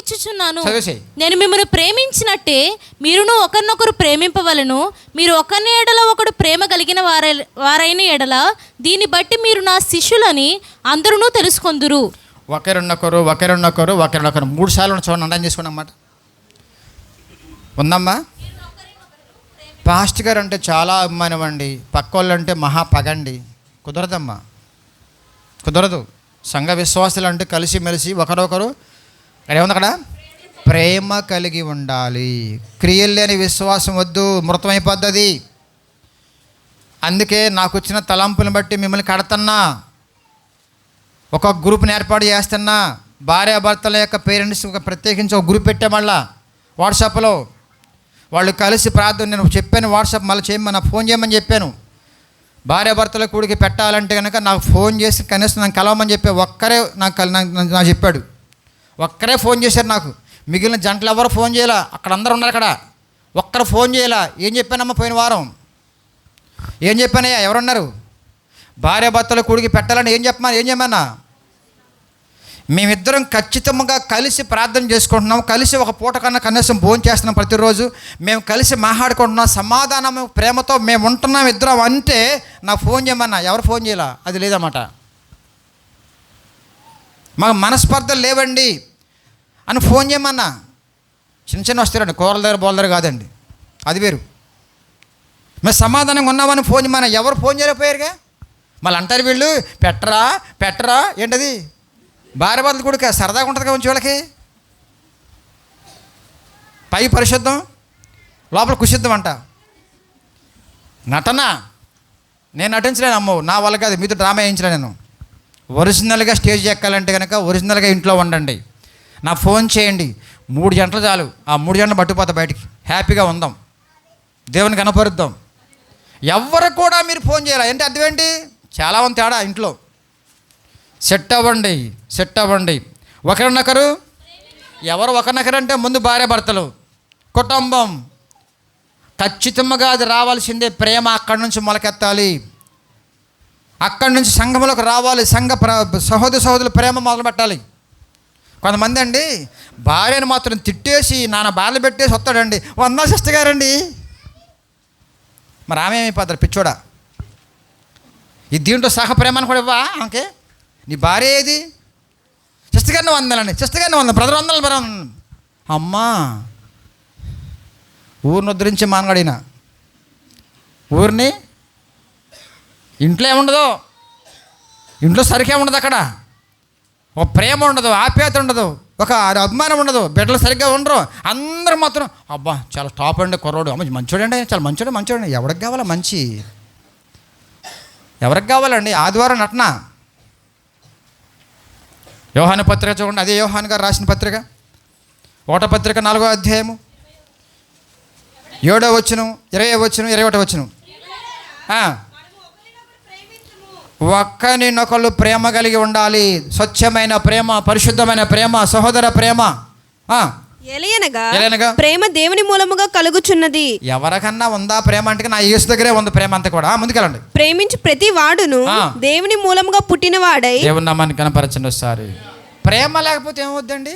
[SPEAKER 3] ఇచ్చుచున్నాను.
[SPEAKER 1] చదివేసేయ్.
[SPEAKER 3] నేను మిమ్మల్ని ప్రేమించినట్టే మీరును ఒకరినొకరు ప్రేమింపవలను. మీరు ఒకరిని ఎడల ఒకడు ప్రేమ కలిగిన వారైన ఎడల దీన్ని బట్టి మీరు నా శిష్యులని అందరూ తెలుసుకొందురు.
[SPEAKER 1] ఒకరినొకరు 3 సార్లు చూడండి, అండం చేసుకోండి అన్నమాట. ఉందమ్మా. పాస్ట్ గారు అంటే చాలా అభిమానం అండి, పక్క వాళ్ళు అంటే మహా పగండి. కుదరదమ్మా, కుదరదు. సంఘ విశ్వాసులు అంటే కలిసిమెలిసి ఒకరొకరు ఏముంది అక్కడ ప్రేమ కలిగి ఉండాలి. క్రియలు లేని విశ్వాసం వద్దు, మృతమైపోద్ది. అందుకే నాకు వచ్చిన తలంపులను బట్టి మిమ్మల్ని కడతన్నా, ఒక గ్రూప్ని ఏర్పాటు చేస్తున్నా. భార్యాభర్తల యొక్క పేరెంట్స్ ప్రత్యేకించి ఒక గ్రూప్ పెట్టే మళ్ళా వాట్సాప్లో వాళ్ళు కలిసి ప్రార్థన. నేను చెప్పాను వాట్సాప్ మళ్ళీ చేయమని, నాకు ఫోన్ చేయమని చెప్పాను. భార్యాభర్తల కూడికి పెట్టాలంటే కనుక నాకు ఫోన్ చేసి కనీసం నాకు కలవమని చెప్పి ఒక్కరే నాకు చెప్పాడు. ఒక్కరే ఫోన్ చేశారు నాకు. మిగిలిన జంటలు ఎవరు ఫోన్ చేయాల, అక్కడ అందరూ ఉన్నారు. అక్కడ ఒక్కరు ఫోన్ చేయాల. ఏం చెప్పానమ్మా పోయిన వారం? ఏం చెప్పానయ్యా? ఎవరున్నారు? భార్యాభర్తల కూడికి పెట్టాలని ఏం చెప్పమన్నా? మేమిద్దరం ఖచ్చితంగా కలిసి ప్రార్థన చేసుకుంటున్నాం, కలిసి ఒక పూట కన్నా కనీసం భోజనం చేస్తున్నాం ప్రతిరోజు. మేము కలిసి మాట్లాడుకుంటున్నాం, సమాధానం ప్రేమతో మేము ఉంటున్నాం ఇద్దరం అంటే నాకు ఫోన్ చేయమన్నా. ఎవరు ఫోన్ చేయాల? అది లేదన్నమాట. మాకు మనస్పర్ధలు లేవండి అని ఫోన్ చేయమన్నా. చిన్న వస్తారండి, కూరల దగ్గర బోల దగ్గర కాదండి, అది వేరు. మేము సమాధానంగా ఉన్నామని ఫోన్ చేయమన్నా. ఎవరు ఫోన్ చేయలేకపోయారుగా. మళ్ళీ అంటారు వీళ్ళు పెట్టరా ఏంటది? భార్యాభర్తలు కూడా సరదాగా ఉంటుంది కదా కొంచెం వాళ్ళకి. పై పరిశుద్ధం, లోపల కుశుద్ధం అంట. నటన నేను నటించలేను అమ్మో, నా వల్ల కాదు. మీతో డ్రామా వేయించలే నేను. ఒరిజినల్గా స్టేజ్ ఎక్కాలంటే కనుక ఒరిజినల్గా ఇంట్లో ఉండండి. నా ఫోన్ చేయండి, 3 గంటలు చాలు. ఆ 3 గంటలు పట్టుకుపోతా బయటికి, హ్యాపీగా ఉందాం, దేవుని కనపరుద్దాం. ఎవరు కూడా మీరు ఫోన్ చేయాలి అంటే అర్థం ఏంటి? చాలా మంది తేడా ఇంట్లో. సెట్ అవ్వండి. ఒకరినొకరు ఎవరు ఒకరినొకరు అంటే ముందు భార్యాభర్తలు, కుటుంబం. ఖచ్చితంగా అది రావాల్సిందే. ప్రేమ అక్కడి నుంచి మొలకెత్తాలి, అక్కడి నుంచి సంఘంలోకి రావాలి. సహోదరుల ప్రేమ మొదలు పెట్టాలి. కొంతమంది అండి భార్యను మాత్రం తిట్టేసి నాన్న బాధలు పెట్టేసి వస్తాడండి. వందా సిస్టర్ గారండి, మరి ఆమె ఏమైపోతారు పిచ్చోడా? ఈ దీంట్లో సహ ప్రేమను కూడా ఇవ్వా ఆమెకి? నీ భార్య ఏది? సిస్టర్ గారిని వందాలండి, సిస్టర్ గారిని వంద, బ్రదర్ వందలు. అమ్మా, ఊరిని ఉద్ధరించే మానగాడిన ఊరిని. ఇంట్లో ఏముండదు, ఇంట్లో సరిగ్గా ఉండదు. అక్కడ ఒక ప్రేమ ఉండదు, ఆప్యాయత ఉండదు, ఒక అభిమానం ఉండదు. బిడ్డలు సరిగ్గా ఉండరు. అందరూ మాత్రం అబ్బా చాలా టాప్ అండి కుర్రోడు, అమ్మ మంచోడండి, చాలా మంచోడు. ఎవరికి కావాలా మంచి? ఎవరికి కావాలండి? ఆదివారం నటన. యోహాను పత్రిక చూడండి, అదే యోహాను గారు రాసిన పత్రిక, 1వ పత్రిక 4వ అధ్యాయము 7వ వచనం, 20వ వచనం, 21వ వచనం. ఒక్కరినొకళ్ళు ప్రేమ కలిగి ఉండాలి. స్వచ్ఛమైన ప్రేమ, పరిశుద్ధమైన ప్రేమ, సహోదర ప్రేమ.
[SPEAKER 2] ఎలయనగా ప్రేమ దేవుని మూలముగా కలుగుచున్నది.
[SPEAKER 1] ఎవరికన్నా ఉందా ప్రేమ అంటే నా యేసు దగ్గరే ఉంది ప్రేమ అంతా కూడా. ముందుకెళ్ళండి.
[SPEAKER 2] ప్రేమించి ప్రతి వాడును దేవుని మూలముగా పుట్టిన వాడై.
[SPEAKER 1] దేవుని నామాన్ని కనపరచండి ఒకసారి. ప్రేమ లేకపోతే ఏమవుద్దండి?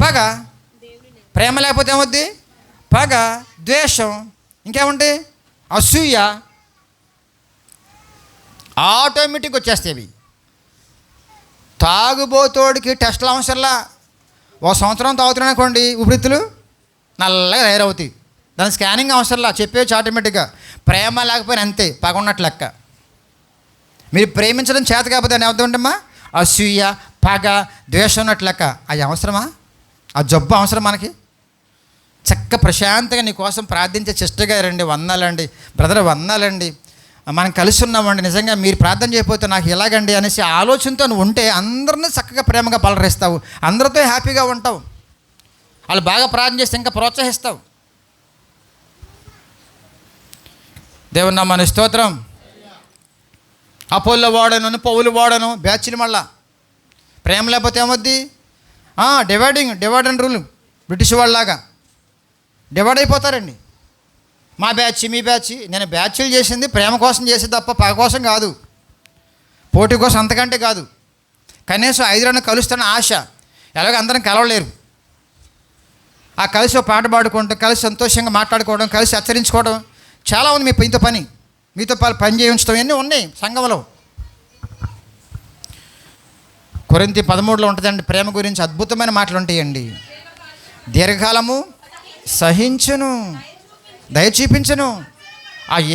[SPEAKER 1] పగ. ప్రేమ లేకపోతే ఏమవుద్ది? పగ, ద్వేషం, ఇంకేముంది? అసూయ. ఆటోమేటిక్ వచ్చేస్తాయి. తాగుబోతోడికి టెస్టులు అవసరంలా. 1 సంవత్సరం తాగుతున్నాను అనుకోండి, ఊపిరితిత్తులు నల్లగా తయారవుతాయి. దాని స్కానింగ్ అవసరంలా, చెప్పేసి ఆటోమేటిక్గా. ప్రేమ లేకపోయినా అంతే, పగ ఉన్నట్లు లెక్క. మీరు ప్రేమించడం చేత కాకపోతే అని అవుతుందమ్మా, అసూయ, పగ, ద్వేషం ఉన్నట్లు లెక్క. అది అవసరమా? ఆ జబ్బు అవసరం మనకి? చక్క ప్రశాంతంగా నీ కోసం ప్రార్థించే సిస్టర్ గారండి, వందాలండి, బ్రదర్ వందాలండి, మనం కలిసి ఉన్నామండి, నిజంగా మీరు ప్రార్థన చేయకపోతే నాకు ఎలాగండి అనేసి ఆలోచనతో నువ్వు ఉంటే అందరినీ చక్కగా ప్రేమగా పలకరిస్తావు, అందరితో హ్యాపీగా ఉంటావు. వాళ్ళు బాగా ప్రార్థన చేస్తే ఇంకా ప్రోత్సహిస్తావు. దేవుని నామమున స్తోత్రం. అపోల్లో వాడను, పౌలు వాడను, బ్యాచ్లు మళ్ళా. ప్రేమ లేకపోతే ఏమొద్ది? Divide and rule. బ్రిటిష్ వాళ్ళలాగా డివైడ్ అయిపోతారండి. మా బ్యాచ్, మీ బ్యాచ్. నేను బ్యాచ్లు చేసింది ప్రేమ కోసం చేసేది తప్ప పగ కోసం కాదు, పోటీ కోసం అంతకంటే కాదు. కనీసం 5 కలుస్తాను ఆశ. ఎలాగో అందరం కలవలేరు. ఆ కలిసి ఒక పాట పాడుకోవడం, కలిసి సంతోషంగా మాట్లాడుకోవడం, కలిసి హెచ్చరించుకోవడం చాలా ఉంది. మీతో పని చేయించడం ఇవన్నీ ఉన్నాయి సంఘంలో. కొరింథీ 13లో ఉంటుందండి ప్రేమ గురించి అద్భుతమైన మాటలు ఉంటాయండి. దీర్ఘకాలము సహించును, దయ చూపించును.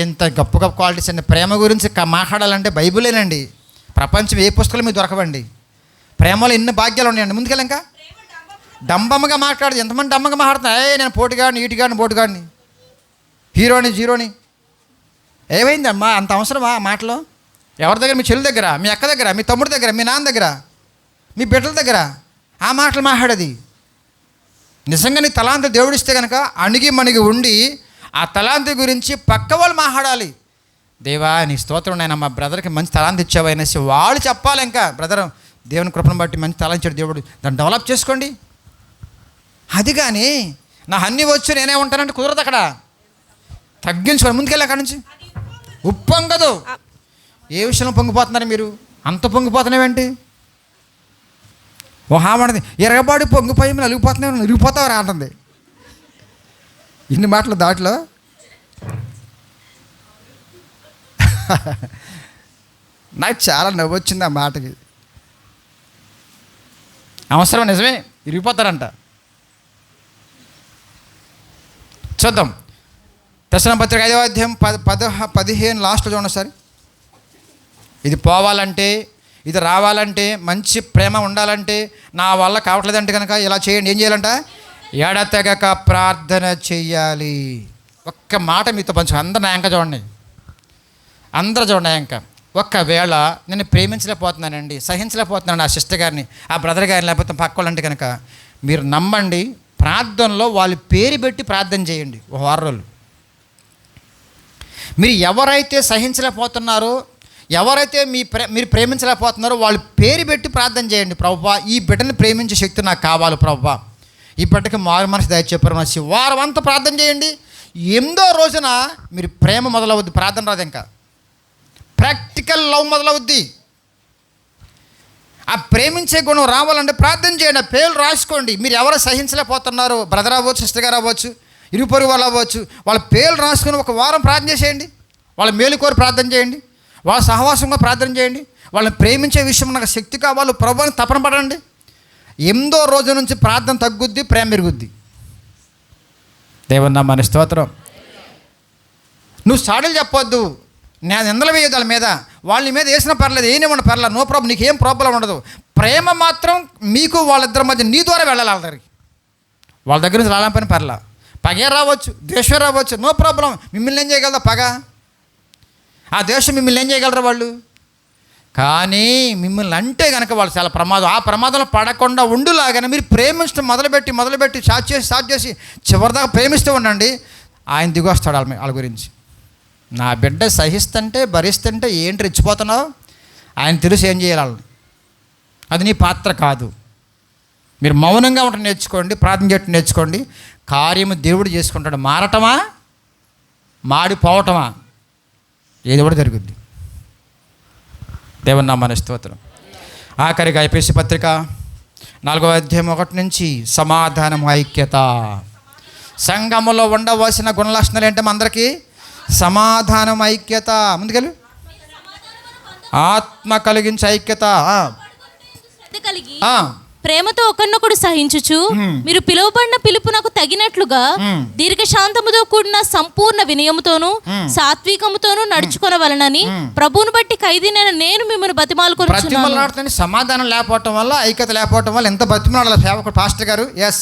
[SPEAKER 1] ఎంత గొప్ప గొప్ప క్వాలిటీస్ అండి. ప్రేమ గురించి మాట్లాడాలంటే బైబిలేనండి. ప్రపంచం ఏ పుస్తకాలు మీకు దొరకవండి. ప్రేమలో ఎన్ని భాగ్యాలు ఉన్నాయండి. ముందుకెళ్ళి ఇంకా డంబమ్మగా మాట్లాడదు. ఎంతమంది డంబంగా మాట్లాడుతున్నా, నేను పోటుగాడిని, ఈటిగాడిని, బోటుగాడిని, హీరోని, జీరోని. ఏమైందమ్మా అంత అవసరమా ఆ మాటలో? ఎవరి దగ్గర? మీ చెల్లి దగ్గర, మీ అక్క దగ్గర, మీ తమ్ముడి దగ్గర, మీ నాన్న దగ్గర, మీ బిడ్డల దగ్గర ఆ మాటలు మాట్లాడేది. నిజంగా నీ తలాంత దేవుడిస్తే కనుక అణిగి మణిగి ఉండి ఆ తలాంతి గురించి పక్క వాళ్ళు మాట్లాడాలి. దేవా నీ స్తోత్రం, నాయన మా బ్రదర్కి మంచి తలాంతి ఇచ్చావు అనేసి వాళ్ళు చెప్పాలి. ఇంకా బ్రదర్ దేవుని కృపను బట్టి మంచి తలాంచాడు దేవుడు, దాన్ని డెవలప్ చేసుకోండి. అది కానీ నా అన్నీ వచ్చి నేనే ఉంటానంటే కుదరదు. అక్కడ తగ్గించుకోండి. ముందుకెళ్ళి అక్కడి నుంచి ఉప్పొంగదు. ఏ విషయంలో పొంగిపోతున్నారు మీరు? అంత పొంగిపోతున్నావేంటి? ఆమెది ఎరగబాడి పొంగిపోయి నలిగిపోతున్నావు, నలిగిపోతావు అంటుంది. ఇన్ని మాటలు దాంట్లో నాకు చాలా నవ్వు వచ్చింది ఆ మాటకి. అవసరం, నిజమే, ఇరిగిపోతారంట. చూద్దాం దర్శన పత్రిక 5వ అధ్యాయం 15 లాస్ట్లో చూడండి సార్. ఇది పోవాలంటే, ఇది రావాలంటే, మంచి ప్రేమ ఉండాలంటే, నా వల్ల కావట్లేదంటే కనుక ఇలా చేయండి. ఏం చేయాలంట? ఎడతెగక ప్రార్థన చెయ్యాలి. ఒక్క మాట మీతో పంచు. అందరు నా యాంక చూడండి, అందరూ చూడండి యాంక. ఒక్కవేళ నేను ప్రేమించలేకపోతున్నానండి, సహించలేకపోతున్నాను ఆ సిస్టర్ గారిని, ఆ బ్రదర్ గారిని, లేకపోతే పక్క వాళ్ళంటే కనుక మీరు నమ్మండి, ప్రార్థనలో వాళ్ళ పేరు పెట్టి ప్రార్థన చేయండి. ఒక 6 రోజులు మీరు ఎవరైతే సహించలేకపోతున్నారో, ఎవరైతే మీరు ప్రేమించలేకపోతున్నారో వాళ్ళ పేరు పెట్టి ప్రార్థన చేయండి. ప్రభువా ఈ బిడ్డని ప్రేమించే శక్తి నాకు కావాలి ప్రభువా, ఈ బిడ్డకి మారు మనసు దయచేపారు మనసి. వారం అంతా ప్రార్థన చేయండి. 8వ రోజున మీరు ప్రేమ మొదలవుద్ది, ప్రార్థన రాదు, ఇంకా ప్రాక్టికల్ లవ్ మొదలవుద్ది. ఆ ప్రేమించే గుణం రావాలంటే ప్రార్థన చేయండి. ఆ పేర్లు రాసుకోండి. మీరు ఎవరు సహించలేకపోతున్నారో, బ్రదర్ అవ్వచ్చు, సిస్టర్ గారు అవ్వచ్చు, ఇరుపొరుగు వాళ్ళు అవ్వచ్చు, వాళ్ళ పేర్లు రాసుకొని ఒక వారం ప్రార్థన చేసేయండి. వాళ్ళ మేలు కోరి ప్రార్థన చేయండి. వాళ్ళ సహవాసంగా ప్రార్థన చేయండి. వాళ్ళని ప్రేమించే విషయం నాకు శక్తి కావాలి ప్రభువుని తపన పడండి. 8వ రోజు నుంచి ప్రార్థన తగ్గుద్ది, ప్రేమ పెరుగుద్ది. దేవుని నామమున స్తోత్రం. నువ్వు సాడలు చెప్పొద్దు, నేను ఎందలు వేయదు వాళ్ళ మీద, వాళ్ళ మీద వేసిన పర్లేదు, ఏమన్నా పర్లేదు, నో ప్రాబ్లం, నీకేం ప్రాబ్లం ఉండదు. ప్రేమ మాత్రం మీకు వాళ్ళిద్దరి మధ్య నీ ద్వారా వెళ్ళాలి. వాళ్ళ దగ్గరికి, వాళ్ళ దగ్గర నుంచి రాలని పని పర్లా. పగే రావచ్చు, ద్వేషం రావచ్చు, నో ప్రాబ్లం. మిమ్మల్ని ఏం చేయగలరా పగ? ఆ ద్వేషం మిమ్మల్ని ఏం చేయగలరా వాళ్ళు? కానీ మిమ్మల్ని అంటే కనుక వాళ్ళు చాలా ప్రమాదం. ఆ ప్రమాదంలో పడకుండా ఉండులాగానే మీరు ప్రేమించడం మొదలుపెట్టి స్టార్ట్ చేసి చివరిదాకా ప్రేమిస్తూ ఉండండి. ఆయన దిగొస్తాడు వాళ్ళ గురించి. నా బిడ్డ సహిస్తుంటే భరిస్తుంటే ఏంటి రెచ్చిపోతున్నావు? ఆయన తెలుసు ఏం చేయాలి. అది నీ పాత్ర కాదు. మీరు మౌనంగా ఉండటం నేర్చుకోండి, ప్రార్థన చేయటం నేర్చుకోండి. కార్యము దేవుడు చేసుకుంటాడు. మారటమా మాడిపోవటమా ఏది కూడా జరుగుద్ది. దేవుని నామమున స్తోత్రం. ఆఖరిగా ఎఫెసీ పత్రిక 4వ అధ్యాయం 1 నుంచి సమాధానం, ఐక్యత. సంఘములో ఉండవలసిన గుణలక్షణాలు ఏంటో అందరికీ? సమాధానం, ఐక్యత. ముందుకెళ్ళు. ఆత్మ కలిగించే ఐక్యత.
[SPEAKER 3] ప్రేమతో ఒకరినొకడు సహించుచు మీరు పిలువబడిన పిలుపునకు తగినట్లుగా దీర్ఘశాంతముతో కూడిన సంపూర్ణ వినయముతోను సాత్వికముతోను నడుచుకొనవలెనని ప్రభువును బట్టి ఖైదీనైన నేను మిమ్మల్ని బతిమాలుకొనుచున్నాను.
[SPEAKER 1] సమాధానం లేకపోవటం వల్ల, ఐక్యత లేకపోవటం వల్ల ఎంత బతిమాలాలి సేవకుడు పాస్టర్ గారు. ఎస్,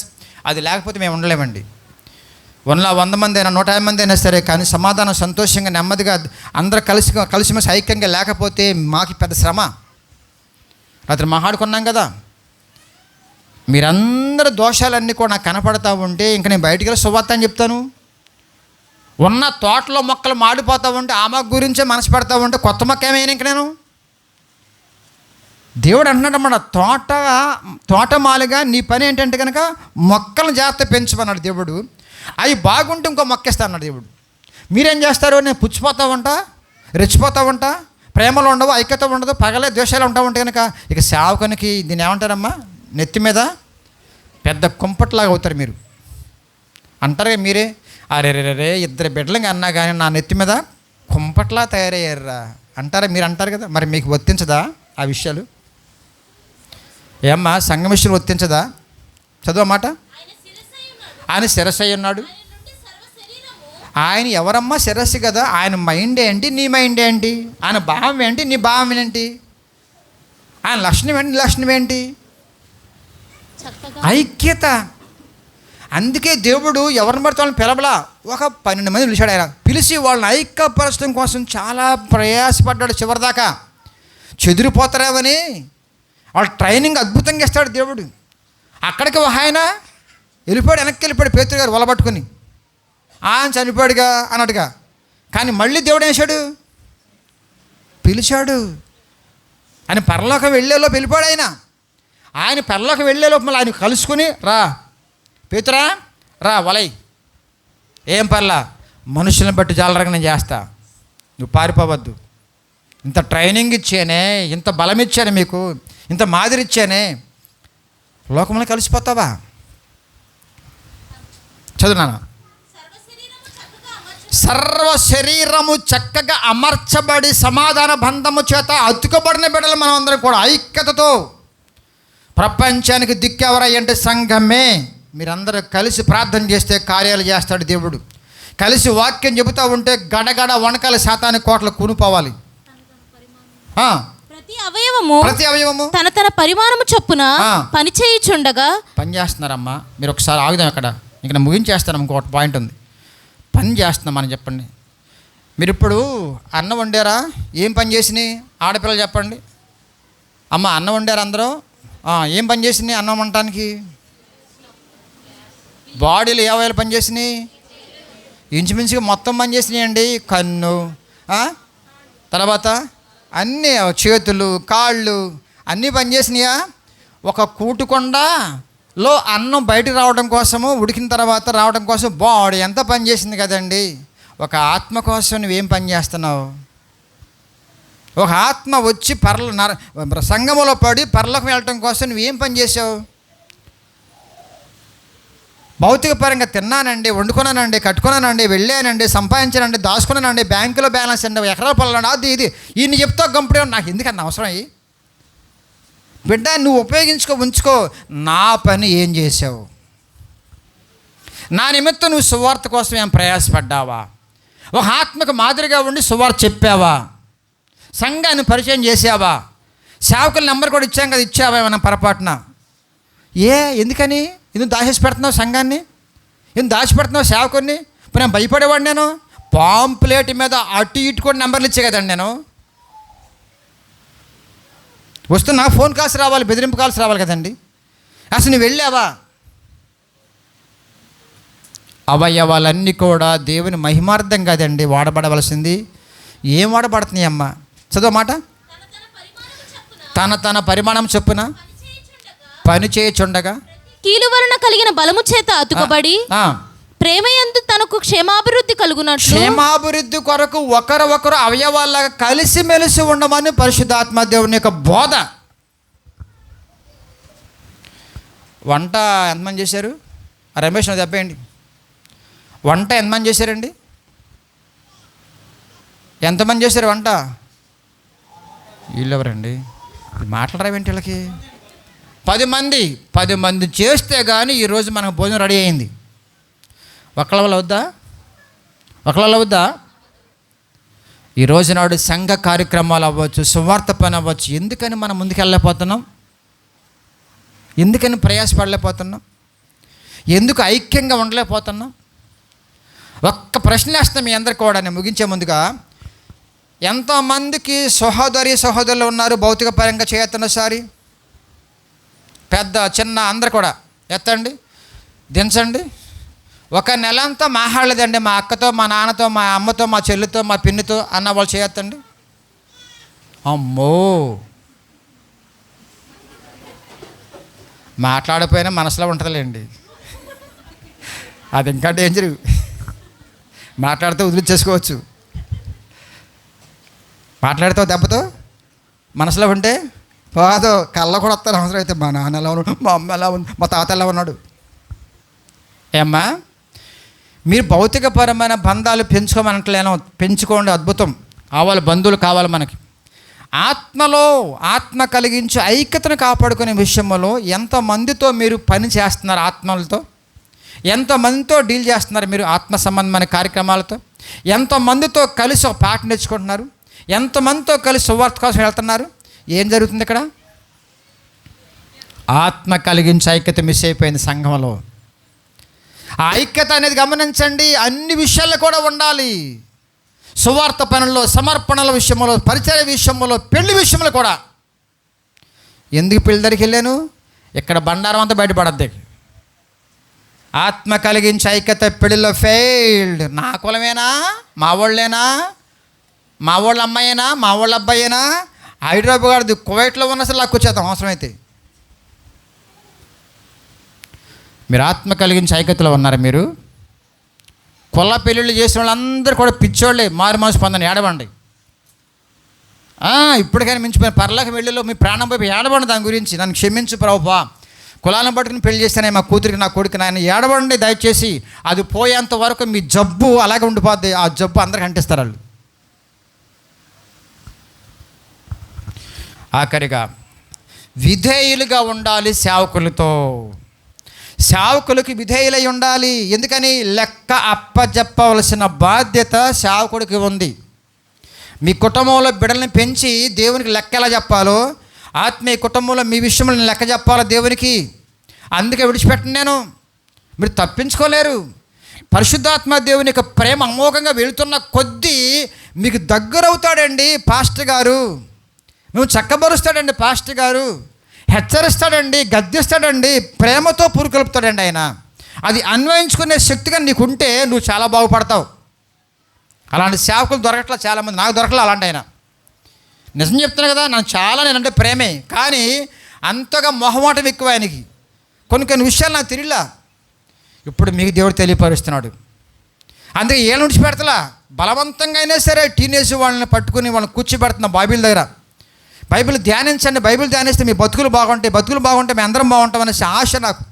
[SPEAKER 1] అది లేకపోతే మేము ఉండలేమండి. 100 మంది అయినా 150 మంది అయినా సరే, కానీ సమాధానం, సంతోషంగా, నెమ్మదిగా అందరూ కలిసిమెలిసి ఐక్యంగా లేకపోతే మాకు పెద్ద శ్రమ. రాత్రి మాట్లాడుకున్నాం కదా, మీరందరూ దోషాలన్నీ కూడా నాకు కనపడతా ఉంటే ఇంక నేను బయటికి వెళ్ళి సువార్త అని చెప్తాను. ఉన్న తోటలో మొక్కలు మాడిపోతూ ఉంటే ఆ మొక్క గురించే మనసు పెడతా ఉంటే కొత్త మొక్క ఏమైనా ఇంక నేను? దేవుడు అంటున్నాడు అన్నమాట, తోటమాలిగా నీ పని ఏంటంటే కనుక మొక్కలను జాగ్రత్త పెంచమన్నాడు దేవుడు. అవి బాగుంటే ఇంకో మొక్కేస్తా అన్నాడు దేవుడు. మీరేం చేస్తారు? నేను పుచ్చిపోతూ ఉంటా, రెచ్చిపోతూ ఉంటా, ప్రేమలో ఉండవు, ఐక్యత ఉండదు, పగలే ద్వేషాలు ఉంటా ఉంటే కనుక ఇక సేవకునికి దీన్ని ఏమంటారమ్మా? నెత్తి మీద పెద్ద కుంపట్లాగా అవుతారు మీరు. అంటారు మీరే, అరే రే 2 బిడ్డలు అన్నా కానీ నా నెత్తి మీద కుంపట్లా తయారయ్యారా అంటారా? మీరు అంటారు కదా. మరి మీకు వర్తించదా ఆ విషయాలు? ఏమ్మా సంఘం విషయం వర్తించదా? చదువు మాట. ఆయన శిరస్సు అయి ఉన్నాడు. ఆయన ఎవరమ్మా? శిరస్సు కదా. ఆయన మైండ్ ఏంటి, నీ మైండ్ ఏంటి? ఆయన భావం ఏంటి, నీ భావం ఏంటి? ఆయన లక్షణం ఏంటి, నీ లక్షణం ఏంటి? ఐక్యత. అందుకే దేవుడు ఎవరిని పడితే వాళ్ళని పిలవలా, ఒక 12 మంది పిలిచాడు. ఆయన పిలిచి వాళ్ళని ఐక్యపరచడం కోసం చాలా ప్రయాసపడ్డాడు. చివరిదాకా చెదిరిపోతారేమని వాళ్ళ ట్రైనింగ్ అద్భుతంగా ఇస్తాడు దేవుడు. అక్కడికి ఆయన వెళ్ళిపోయాడు, వెనక్కి వెళ్ళిపోయాడు. పేతురు గారు వలబట్టుకుని ఆయన చనిపోయాడుగా అన్నట్టుగా. కానీ మళ్ళీ దేవుడు ఏం చేశాడు? పిలిచాడు. ఆయన పరలోకం వెళ్ళేలోపు వెళ్ళిపోయాడు. ఆయన పరలోకం వెళ్ళేలోపు మళ్ళీ ఆయన కలుసుకుని, రా పేతురా రా వలై, ఏం పర్లా, మనుషులను బట్టి జాలరంగా నేను చేస్తా, నువ్వు పారిపోవద్దు. ఇంత ట్రైనింగ్ ఇచ్చానే, ఇంత బలం ఇచ్చాను మీకు, ఇంత మాదిరి ఇచ్చానే, లోకంలో కలిసిపోతావా? చదువునానా. సర్వ శరీరము చక్కగా అమర్చబడి సమాధాన బంధము చేత అతుకబడిన బిడ్డలు మనం అందరం కూడా ఐక్యతతో ప్రపంచానికి దిక్కెవరయ్యంటే సంఘమే. మీరందరూ కలిసి ప్రార్థన చేస్తే కార్యాలు చేస్తాడు దేవుడు. కలిసి వాక్యం చెబుతూ ఉంటే గడగడ వణకాల శాతానికి కోట్ల కూనిపోవాలి. ప్రతి అవయవము
[SPEAKER 3] తన తన పరిమాణము చొప్పున పని చేయుచుండగా.
[SPEAKER 1] పని చేస్తున్నారమ్మా మీరు. ఒకసారి ఆగుదాం. అక్కడ ఇక్కడ ముగించేస్తాను. ఇంకొక పాయింట్ ఉంది. పని చేస్తున్నాం అని చెప్పండి. మీరు ఇప్పుడు అన్నం వండారా? ఏం పని చేసినాయి ఆడపిల్లలు చెప్పండి. అమ్మ అన్నం వండారు అందరూ. ఏం పని చేసినాయి అన్నం వండటానికి? బాడీలు ఏ అవయవాలు పని చేసినాయి? ఇంచుమించుగా మొత్తం పని చేసినాయండి. కన్ను, తర్వాత అన్నీ, చేతులు, కాళ్ళు అన్నీ పని చేసినాయా? ఒక కూటుకొండలో అన్నం బయటకు రావడం కోసము, ఉడికిన తర్వాత రావడం కోసం బాడీ ఎంత పని చేసింది కదండి. ఒక ఆత్మ కోసం నువ్వేం పని చేస్తున్నావు? ఒక ఆత్మ వచ్చి సంఘములో పడి పరలోకం వెళ్ళటం కోసం నువ్వేం పని చేసావు? భౌతిక పరంగా తిన్నానండి, వండుకున్నానండి, కట్టుకున్నానండి, వెళ్ళానండి, సంపాదించానండి, దాచుకున్నానండి, బ్యాంకులో బ్యాలెన్స్ అండి, ఎకరాల పొలాలండి, అది ఇది ఈయన చెప్తావు గంపుడే. నాకు ఎందుకన్నా అవసరం అయ్యి? బిడ్డ నువ్వు ఉపయోగించుకో, ఉంచుకో. నా పని ఏం చేసావు? నా నిమిత్తం నువ్వు సువార్త కోసం ఏం ప్రయాసపడ్డావా? ఒక ఆత్మకు మాదిరిగా ఉండి సువార్త చెప్పావా? సంఘాన్ని పరిచయం చేసావా? సేవకుల నెంబర్ కూడా ఇచ్చాం కదా, ఇచ్చావా ఏమన్నా పొరపాటున? ఎందుకని ఎందుకు దాచేసి పెడుతున్నావు సంఘాన్ని? ఎందుకు దాచిపెడుతున్నావు సేవకుడిని? ఇప్పుడు నేను భయపడేవాడు. నేను పాంప్లెట్ మీద అటు ఇటు కూడా నెంబర్లు ఇచ్చే కదండి. నేను వస్తే నాకు ఫోన్ కాల్స్ రావాలి, బెదిరింపు కాల్స్ రావాలి కదండి. అసలు నువ్వు వెళ్ళావా? అవయవాలన్నీ కూడా దేవుని మహిమార్థం కదండి వాడబడవలసింది. ఏం వాడబడుతున్నాయి అమ్మ? చదువు మాట. తన తన పరిమాణం చొప్పున పని చేయుచుండగా
[SPEAKER 3] కీలువలన కలిగిన బలము చేత అతుకబడి ప్రేమయందు తనకు క్షేమాభివృద్ధి కలుగునట్లు,
[SPEAKER 1] క్షేమాభివృద్ధి కొరకు ఒకరు అవయవాలాగా కలిసిమెలిసి ఉండమని పరిశుద్ధాత్మ దేవుని యొక్క బోధ. వంట ఎంతమంది చేశారు? రమేష్ చెప్పేయండి. వంట ఎంతమంది చేశారండి? ఎంతమంది చేశారు వంట? వీళ్ళెవరండి? మాట్లాడరేంటి వీళ్ళకి? 10 మంది చేస్తే కానీ ఈరోజు మనకు భోజనం రెడీ అయింది. ఒకళ్ళ వల్ల వద్దా? ఈరోజు నాడు సంఘ కార్యక్రమాలు అవ్వచ్చు, సువార్త పని అవ్వచ్చు. ఎందుకని మనం ముందుకు వెళ్ళలేకపోతున్నాం? ఎందుకని ప్రయాసపడలేకపోతున్నాం? ఎందుకు ఐక్యంగా ఉండలేకపోతున్నాం? ఒక్క ప్రశ్న వేస్తాం మీ అందరికీ కూడా. నేను ముగించే ముందుగా, ఎంతమందికి సహోదరులు ఉన్నారు భౌతిక పరంగా? చేయొత్తండి సారి. పెద్ద చిన్న అందరు కూడా ఎత్తండి, దించండి. ఒక నెల అంతా మాట్లాడలేదండి మా అక్కతో, మా నాన్నతో, మా అమ్మతో, మా చెల్లితో, మా పిన్నితో అన్న వాళ్ళు చేయొత్తండి. అమ్మో, మాట్లాడిపోయినా మనసులో ఉంటుందిలేండి. అది ఇంకా డేంజరు. మాట్లాడితే వదిలించేసుకోవచ్చు. మాట్లాడితే దెబ్బతో మనసులో ఉంటే కాదు, కళ్ళ కూడా వస్తారు అవసరం అయితే. మా నాన్న ఎలా ఉన్నాడు, మా అమ్మ ఎలా ఉంది, మా తాత ఎలా ఉన్నాడు. ఏమ్మా, మీరు భౌతికపరమైన బంధాలు పెంచుకోమనట్లేనో, పెంచుకోండి, అద్భుతం. కావాలి, బంధువులు కావాలి మనకి. ఆత్మలో ఆత్మ కలిగించి ఐక్యతను కాపాడుకునే విషయంలో ఎంతమందితో మీరు పని చేస్తున్నారు, ఆత్మలతో ఎంతమందితో డీల్ చేస్తున్నారు మీరు, ఆత్మ సంబంధమైన కార్యక్రమాలతో ఎంతమందితో కలిసి ఒక పాట నేర్చుకుంటున్నారు, ఎంతమందితో కలిసి సువార్త కోసం వెళ్తున్నారు. ఏం జరుగుతుంది ఇక్కడ? ఆత్మ కలిగించి ఐక్యత మిస్ అయిపోయింది సంఘంలో. ఆ ఐక్యత అనేది గమనించండి, అన్ని విషయాల్లో కూడా ఉండాలి. సువార్త పనుల్లో, సమర్పణల విషయంలో, పరిచయ విషయంలో, పెళ్లి విషయంలో కూడా. ఎందుకు పెళ్లి దగ్గరికి వెళ్ళాను? ఇక్కడ బండారం అంతా బయటపడద్ది. ఆత్మ కలిగించి ఐక్యత పెళ్లిలో ఫెయిల్డ్. నా కులమేనా, మా వాళ్ళేనా, మా వాళ్ళ అమ్మాయినా, మా వాళ్ళ అబ్బాయినా, హైదరాబాద్ కువైట్లో ఉన్న అసలు లాక్కు వచ్చేద్దాం అవసరమైతే. మీరు ఆత్మ కలిగించి ఐక్యతలో ఉన్నారు. మీరు కుల పెళ్ళిళ్ళు చేసిన వాళ్ళందరూ కూడా పిచ్చోళ్ళే. మారు మనసు పొందని ఏడవండి. ఇప్పటికైనా మించిపోయిన పర్లోకి వెళ్ళిలో మీ ప్రాణం పోయి ఏడవండి. దాని గురించి నన్ను క్షమించు ప్రభువా, కులాలను పట్టుకుని పెళ్లి చేస్తానే మా కూతురికి, నా కొడుకు, నాయన ఏడవండి దయచేసి. అది పోయేంత వరకు మీ జబ్బు అలాగే ఉండిపోద్ది. ఆ జబ్బు అందరికి అంటిస్తారు వాళ్ళు. ఆఖరిగా విధేయులుగా ఉండాలి సేవకులతో. సేవకులకి విధేయులై ఉండాలి. ఎందుకని? లెక్క అప్పజెప్పవలసిన బాధ్యత సేవకుడికి ఉంది. మీ కుటుంబంలో బిడ్డల్ని పెంచి దేవునికి లెక్క ఎలా చెప్పాలో, ఆత్మీయ కుటుంబంలో మీ విషయంలో లెక్క చెప్పాలో దేవునికి. అందుకే విడిచిపెట్టను నేను. మీరు తప్పించుకోలేరు. పరిశుద్ధాత్మ దేవుని యొక్క ప్రేమ అమోఘంగా వెళుతున్న కొద్దీ మీకు దగ్గరవుతాడండి పాస్టర్ గారు. నువ్వు చక్కబరుస్తాడండి పాస్టర్ గారు. హెచ్చరిస్తాడండి, గద్దిస్తాడండి, ప్రేమతో పురుకొల్పుతాడండి ఆయన. అది అన్వయించుకునే శక్తిగా నీకుంటే నువ్వు చాలా బాగుపడతావు. అలాంటి సేవకులు దొరకట్లా చాలామంది. నాకు దొరకలే అలాంటి ఆయన. నిజం చెప్తున్నా కదా, నాకు చాలా నేనంటే ప్రేమే, కానీ అంతగా మొహమాటం ఎక్కువ ఆయనకి. కొన్ని విషయాలు నాకు తెలియలా. ఇప్పుడు మీకు దేవుడు తెలియపరుస్తున్నాడు. అందుకే ఏళ్ళు విడిచిపెడతలా. బలవంతంగా అయినా సరే టీనేజ్ వాళ్ళని పట్టుకుని వాళ్ళని కూర్చోబెడుతున్న బైబిల్ దగ్గర. బైబిల్ ధ్యానించండి. బైబిల్ ధ్యానిస్తే మీ బతుకులు బాగుంటాయి, బతుకులు బాగుంటే మీ అందరం బాగుంటాం అనేసి ఆశ నాకు.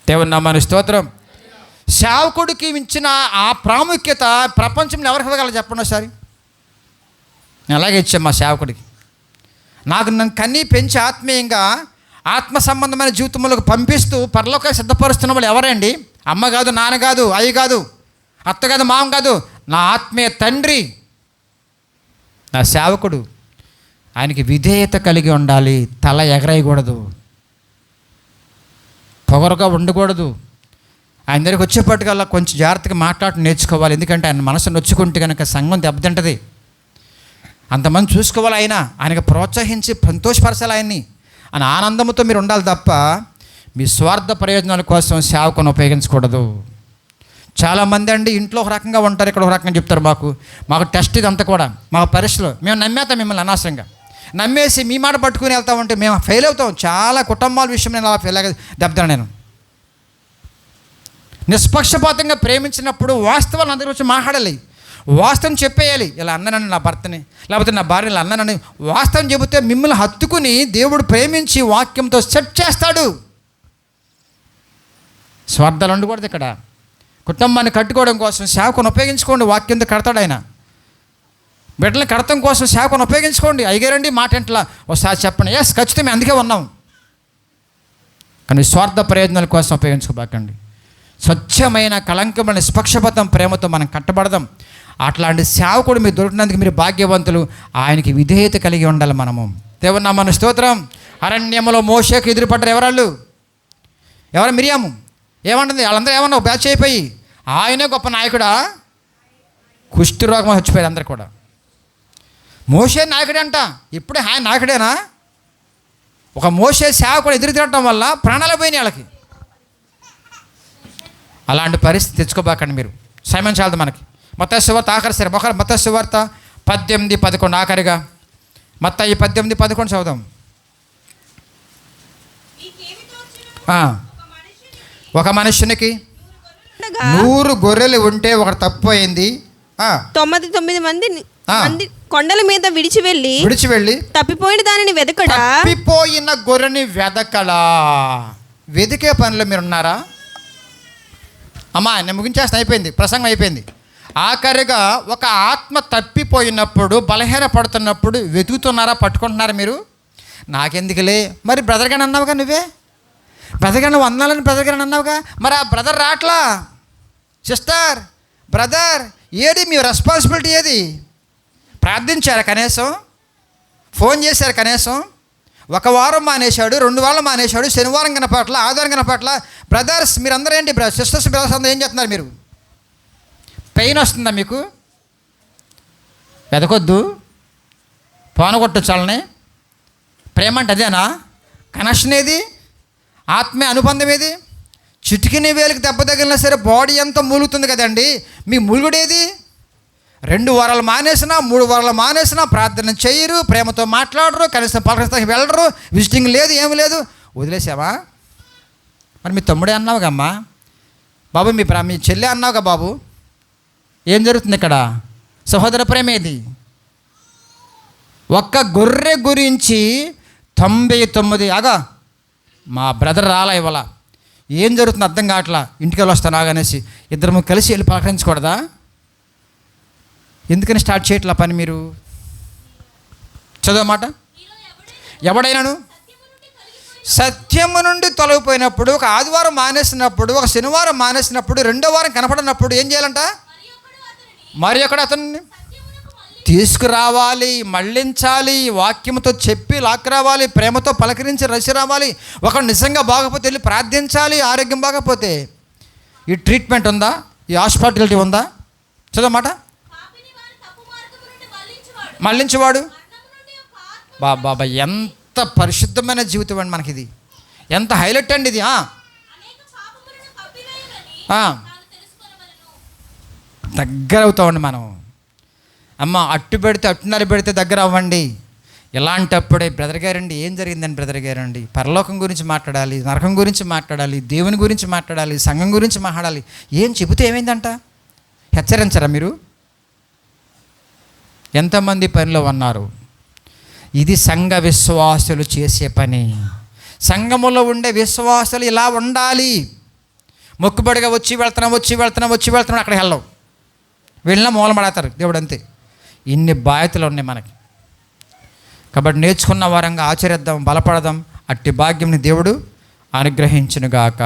[SPEAKER 1] దేవుని నామానికి స్తోత్రం. సేవకుడికి ఇచ్చిన ఆ ప్రాముఖ్యత ప్రపంచంలో ఎవరికి ఇవ్వగలరు చెప్పండి ఒకసారి. నేను అలాగే ఇచ్చాను మా సేవకుడికి. నన్ను కన్నీ పెంచి ఆత్మీయంగా ఆత్మ సంబంధమైన జీవితంలోకి పంపిస్తూ పరలోకానికి సిద్ధపరుస్తున్న వాళ్ళు ఎవరండి? అమ్మ కాదు, నాన్న కాదు, అయ్య కాదు, అత్త కాదు, మామ కాదు, నా ఆత్మీయ తండ్రి, నా సేవకుడు. ఆయనకి విధేయత కలిగి ఉండాలి. తల ఎగరేయకూడదు, పొగరుగా ఉండకూడదు. ఆయన దగ్గరికి వచ్చేపట్టుకల్లా కొంచెం జాగ్రత్తగా మాట్లాడటం నేర్చుకోవాలి. ఎందుకంటే ఆయన మనసు నొచ్చుకుంటే కనుక సంఘం దెబ్బతింటది. అంతమంది చూసుకోవాలి. ఆయనకు ప్రోత్సహించి సంతోషపరచాలి ఆయన్ని అని ఆనందంతో మీరు ఉండాలి తప్ప మీ స్వార్థ ప్రయోజనాల కోసం సేవకుని ఉపయోగించకూడదు. చాలామంది అండి ఇంట్లో ఒక రకంగా ఉంటారు, ఇక్కడ ఒక రకంగా చెప్తారు. మాకు టెస్ట్ ఇదంతా కూడా మాకు పరీక్షలో మేము నమ్మేస్తాం మిమ్మల్ని అనవసరంగా. నమ్మేసి మీ మాట పట్టుకుని వెళ్తా ఉంటే మేము ఫెయిల్ అవుతాం. చాలా కుటుంబాల విషయం నేను అలా ఫెయిల్ దెబ్బతాను. నేను నిష్పక్షపాతంగా ప్రేమించినప్పుడు వాస్తవాలు అందరి గురించి మాట్లాడాలి, వాస్తవం చెప్పేయాలి. ఇలా అన్నానని నా భర్తని, లేకపోతే నా భార్యని ఇలా అన్నానని వాస్తవం చెబితే మిమ్మల్ని హత్తుకుని దేవుడు ప్రేమించి వాక్యంతో సెట్ చేస్తాడు. స్వార్థాలు ఉండకూడదు ఇక్కడ. కుటుంబాన్ని కట్టుకోవడం కోసం సేవకుని ఉపయోగించుకోండి. వాక్యంతో కడతాడు ఆయన. బిడ్డలను కడతం కోసం సేవకుని ఉపయోగించుకోండి. అయ్యారండి మాట ఇంట్లో ఒకసారి చెప్పండి, ఎస్ ఖచ్చితంగా అందుకే ఉన్నాం. కానీ స్వార్థ ప్రయోజనాల కోసం ఉపయోగించుకోబాకండి. స్వచ్ఛమైన కళంకమైన నిష్పక్షపాతం ప్రేమతో మనం కట్టబడదాం. అట్లాంటి సేవకుడు మీరు దొరికినందుకు మీరు భాగ్యవంతులు. ఆయనకి విధేయత కలిగి ఉండాలి మనము. దేవుని నామమున స్తోత్రం. అరణ్యములో మోషేకు ఎదురుపడ్డారు ఎవరు? మిరియాము. ఏమంటుంది? వాళ్ళందరూ ఏమన్నా ఒక బ్యాచ్ అయిపోయి ఆయనే గొప్ప నాయకుడా? కుష్టి రోగం వచ్చిపోయారు అందరు కూడా. మోషే నాయకుడే అంట. ఇప్పుడే ఆయన నాయకుడేనా? ఒక మోషే సేవకుడు ఎదురు తిరగడం వల్ల ప్రాణాలు పోయినాయి వాళ్ళకి. అలాంటి పరిస్థితి తెచ్చుకోబాకండి మీరు. సమయం చాలదు మనకి. మత్తయి సువార్త ఆఖరి సరే మత్తయి సువార్త 18:11 ఆఖరిగా మత్తయి 18:11 చదువుదాం. ఒక మనుషునికి 100 గొర్రెలు ఉంటే ఒకటి తప్పిపోయింది.
[SPEAKER 2] 99 మంది కొండల మీద విడిచి వెళ్ళి తప్పిపోయిన దానిని వెదకడా?
[SPEAKER 1] తప్పిపోయిన గొర్రెని వెదకడా? వెదికే పనిలో మీరు ఉన్నారా? అమ్మా, నేను ముగించేస్తాను, అయిపోయింది, ప్రసంగం అయిపోయింది. ఆఖరిగా ఒక ఆత్మ తప్పిపోయినప్పుడు, బలహీన పడుతున్నప్పుడు వెతుకుతున్నారా, పట్టుకుంటున్నారా మీరు? నాకెందుకులే, మరి బ్రదర్ గాని అన్నావుగా, నువ్వే బ్రదర్ గాని వందాలని బ్రదర్ గాని అన్నావుగా, మరి ఆ బ్రదర్ రాట్లా? సిస్టర్, బ్రదర్, ఏది మీ రెస్పాన్సిబిలిటీ? ఏది? ప్రార్థించారా కనీసం? ఫోన్ చేశారు కనీసం? ఒక వారం మానేశాడు, 2 వారాలు మానేశాడు, శనివారం కనపట్ల, ఆదివారం కనపట్ల. బ్రదర్స్ మీరందరూ ఏంటి, సిస్టర్స్ బ్రదర్స్ అందరూ ఏం చేస్తున్నారు? మీరు పెయిన్ వస్తుందా మీకు? వెదకొద్దు, పోనగొట్టు చాలని. ప్రేమ అంటే అదేనా? కనెక్షన్ ఏది? ఆత్మీయ అనుబంధం ఏది? చిటికిన వేలికి దెబ్బ తగిలినా సరే బాడీ అంతా మూలుగుతుంది కదండి. మీ మూలుగుడేది? 2 వారాలు మానేసినా, 3 వారాలు మానేసినా ప్రార్థన చేయరు, ప్రేమతో మాట్లాడరు, కనీసం పలకరిస్తానికి వెళ్ళరు, విజిటింగ్ లేదు, ఏమి లేదు, వదిలేసావా? మరి మీ తమ్ముడే అన్నావుగా అమ్మా, బాబు మీ చెల్లె అన్నావుగా బాబు, ఏం జరుగుతుంది ఇక్కడ? సహోదర ప్రేమ ఏది? ఒక్క గొర్రె గురించి 99 ఆగా మా బ్రదర్ రాలా ఇవాళ, ఏం జరుగుతుంది అర్థం కావట్లా, ఇంటికి వెళ్ళి వస్తాను ఆగనేసి 2 కలిసి వెళ్ళి పలకరించకూడదా? ఎందుకని స్టార్ట్ చేయట్లా పని మీరు? చదువు మాట. ఎవడైనాను సత్యము నుండి తొలగిపోయినప్పుడు, ఒక ఆదివారం మానేసినప్పుడు, ఒక శనివారం మానేసినప్పుడు, 2వ వారం కనపడినప్పుడు ఏం చేయాలంట? మరి ఒకడు అతన్ని తీసుకురావాలి, మళ్ళించాలి, వాక్యంతో చెప్పి లాక్కురావాలి, ప్రేమతో పలకరించి రసి రావాలి. ఒకడు నిజంగా బాగపోతే వెళ్ళి ప్రార్థించాలి. ఆరోగ్యం బాగపోతే ఈ ట్రీట్మెంట్ ఉందా? ఈ హాస్పిటాలిటీ ఉందా? చదవమాట. మళ్ళించేవాడు బాబా, ఎంత పరిశుద్ధమైన జీవితం అండి మనకిది, ఎంత హైలైట్ అండి ఇది. దగ్గర అవుతామండి మనం. అమ్మ, అట్టు పెడితే అట్టున్నర పెడితే దగ్గర అవ్వండి. ఇలాంటప్పుడే బ్రదర్ గారండి ఏం జరిగిందని, బ్రదర్ గారండి పరలోకం గురించి మాట్లాడాలి, నరకం గురించి మాట్లాడాలి, దేవుని గురించి మాట్లాడాలి, సంఘం గురించి మాట్లాడాలి. ఏం చెబితే ఏమైందంట? హెచ్చరించరా మీరు? ఎంతమంది పనిలో ఉన్నారు? ఇది సంఘ విశ్వాసులు చేసే పని. సంఘములో ఉండే విశ్వాసులు ఇలా ఉండాలి. మొక్కుబడిగా వచ్చి వెళ్తున్నాం అక్కడికి వెళ్ళవు, వెళ్ళినా మూలమడతారు దేవుడు, అంతే. ఇన్ని బాధ్యతలు ఉన్నాయి మనకి. కాబట్టి నేర్చుకున్న వారంగా ఆచరిద్దాం, బలపడదాం. అట్టి భాగ్యంని దేవుడు అనుగ్రహించునుగాక.